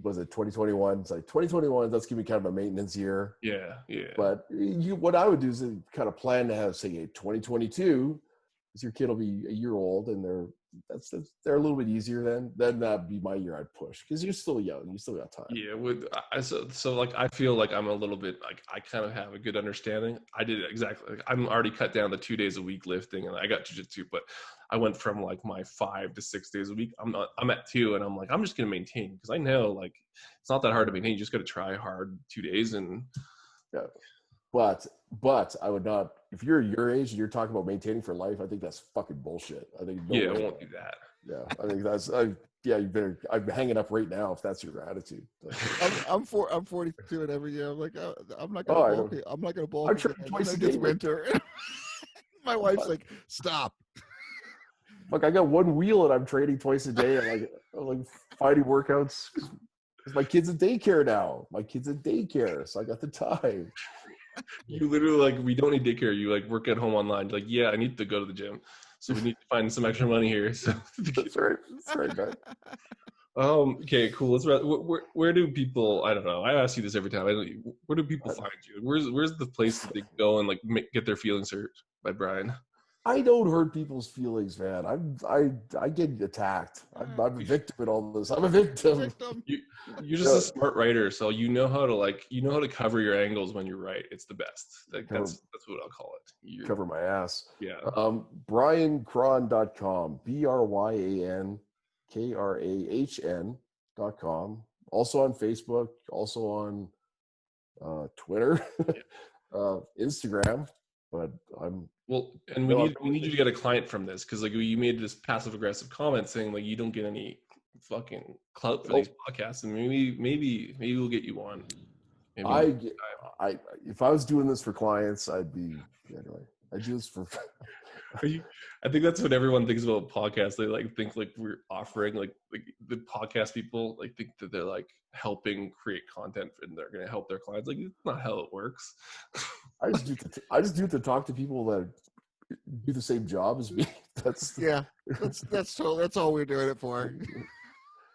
was it 2021? It's like 2021, that's going to be kind of a maintenance year. Yeah. But what I would do is kind of plan to have, say, 2022, because your kid will be a year old and they're a little bit easier then that'd be my year I'd push because you're still young, you still got time. So like I feel like I'm a little bit like I kind of have a good understanding. I did exactly like I'm already cut down to 2 days a week lifting, and I got jiu-jitsu, but I went from like my 5 to 6 days a week. I'm at 2, and I'm like I'm just gonna maintain because I know like it's not that hard to maintain. You just got to try hard 2 days and. Yeah. But I would not. If you're your age and you're talking about maintaining for life, I think that's fucking bullshit. I think I won't do that. Yeah, I think that's. You better. I'm hanging up right now if that's your attitude. I'm 42, and every year I'm like, I'm not gonna bulk. I'm not gonna bulk. I'm training twice a day. It's winter. My wife's like, stop. Look, I got one wheel and I'm training twice a day. I'm like fighting workouts because my kid's in daycare now. So I got the time. You literally like, we don't need daycare. You like work at home online. You're like, yeah, I need to go to the gym. So we need to find some extra money here. So That's right, man. Okay, cool. Where do people, I don't know. I ask you this every time. Where do people find you? Where's the place that they go and like get their feelings hurt by Bryan? I don't hurt people's feelings, man. I get attacked. I'm a victim in all this. I'm a victim. You're just a smart writer, so you know how to cover your angles when you're right. It's the best. Like that's what I'll call it. Cover my ass. Yeah. Bryankrahn.com. BRYANKRAHN.com. Also on Facebook. Also on Twitter, Instagram. But and we need you to get a client from this because like you made this passive aggressive comment saying like you don't get any fucking clout for these podcasts, and maybe we'll get you on. If I was doing this for clients, I'd do this for I think that's what everyone thinks about podcasts. They like think like we're offering like the podcast people like think that they're like helping create content and they're going to help their clients. Like, it's not how it works. I just do it to talk to people that do the same job as me. That's all we're doing it for.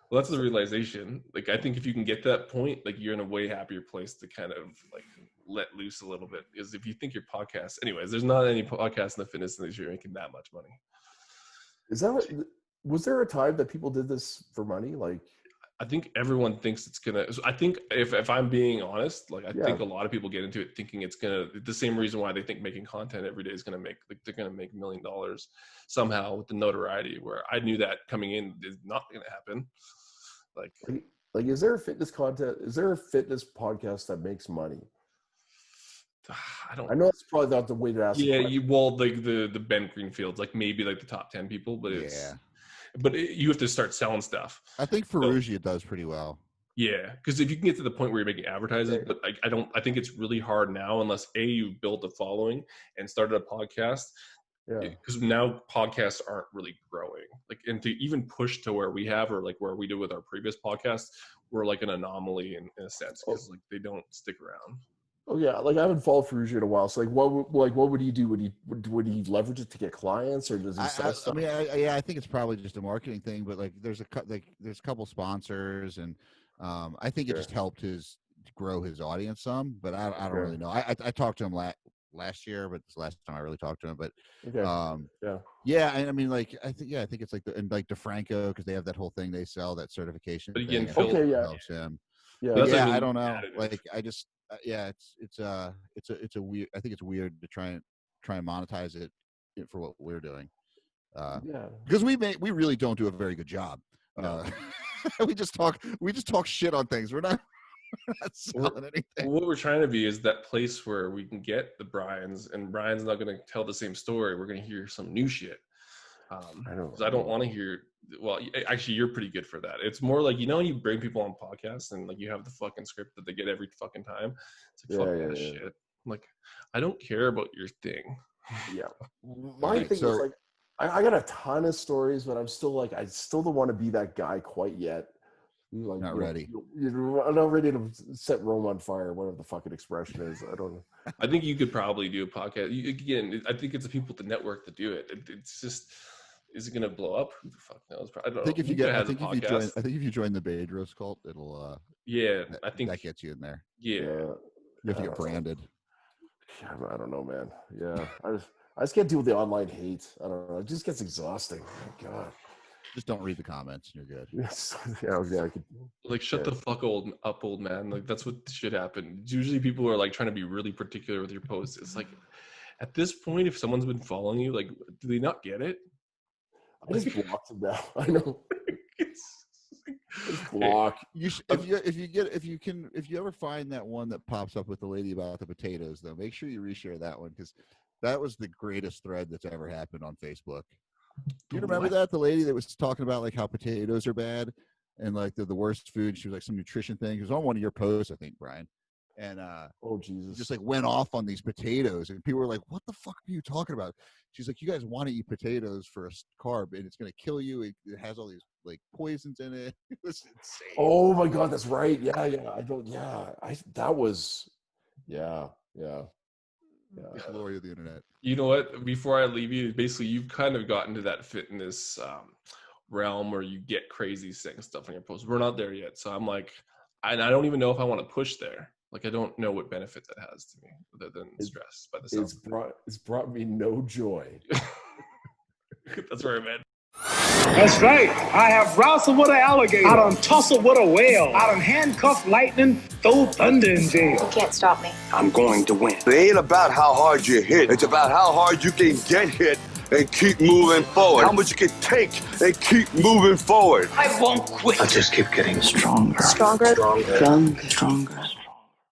Well, that's the realization. Like, I think if you can get to that point, like, you're in a way happier place to kind of like let loose a little bit. Because if you think your podcast, anyways, there's not any podcast in the fitness industry making that much money. Is that what, was there a time that people did this for money? Like, I think everyone thinks it's gonna. I think if I'm being honest, like I think a lot of people get into it thinking it's gonna. The same reason why they think making content every day is gonna make like they're gonna make $1 million somehow with the notoriety. Where I knew that coming in is not gonna happen. Like is there a fitness content? Is there a fitness podcast that makes money? I know that's probably not the way to ask. Yeah, like the Ben Greenfields, like maybe like the top 10 people, but it's. But you have to start selling stuff. I think Ferrugia does pretty well. Yeah, because if you can get to the point where you're making advertising, but I think it's really hard now unless you've built a following and started a podcast. Yeah, because now podcasts aren't really growing. Like, and to even push to where we have or like where we did with our previous podcast, we're like an anomaly in a sense because like they don't stick around. Oh yeah, like I haven't followed Ferrugia in a while. So what would he do? Would he leverage it to get clients, or does he sell stuff? I think it's probably just a marketing thing. But like, there's a couple sponsors, and I think it just helped grow his audience some. But I don't really know. I talked to him last year, but it's the last time I really talked to him. But I mean, like I think it's like DeFranco because they have that whole thing they sell, that certification. But again, helps him. Yeah, I don't know. Like I just. It's a weird. I think it's weird to try and monetize it for what we're doing. Because we really don't do a very good job. We just talk shit on things. We're not selling anything. What we're trying to be is that place where we can get the Bryans, and Brian's not going to tell the same story. We're going to hear some new shit. I don't want to hear. Well, actually, you're pretty good for that. It's more like, when you bring people on podcasts and like you have the fucking script that they get every fucking time. It's like, fuck that shit. I'm like, I don't care about your thing. Yeah. My thing is like, I got a ton of stories, but I'm still like, I still don't want to be that guy quite yet. Like, not ready. I'm not ready to set Rome on fire, whatever the fucking expression is. I don't know. I think you could probably do a podcast. Again, I think it's the people at the network that do it. It's just. Is it going to blow up? Who the fuck knows? I don't know. I think if you join the Bedros cult, it'll. I think that gets you in there. Yeah, you have to get branded. I don't know, man. Yeah, I just can't deal with the online hate. I don't know. It just gets exhausting. Oh, God. Just don't read the comments, and you're good. Yes. Shut the fuck up, old man. Like, that's what should happen. Usually, people are like trying to be really particular with your posts. It's like, at this point, if someone's been following you, like, do they not get it? I just blocked them now. I know. Just block. If you ever find that one that pops up with the lady about the potatoes, though, make sure you reshare that one because that was the greatest thread that's ever happened on Facebook. Do you remember that? The lady that was talking about like how potatoes are bad and like they're the worst food. She was like some nutrition thing. It was on one of your posts, I think, Brian. And oh Jesus, just like went off on these potatoes, and people were like, "What the fuck are you talking about?" She's like, "You guys want to eat potatoes for a carb, and it's going to kill you. It has all these like poisons in it." It was insane. Oh my God, that's right. Yeah. Glory of the internet. You know what? Before I leave you, basically, you've kind of gotten to that fitness realm where you get crazy saying stuff on your posts. We're not there yet, so I'm like, and I don't even know if I want to push there. Like, I don't know what benefit that has to me other than stress. By the sounds, it's brought me no joy. That's where I'm at. That's right. I have wrestled with an alligator. I done tussled with a whale. I done handcuffed lightning, throw thunder in jail. You can't stop me. I'm going to win. It ain't about how hard you hit. It's about how hard you can get hit and keep moving forward. How much you can take and keep moving forward. I won't quit. I'll just keep getting stronger. Stronger. Stronger. Stronger.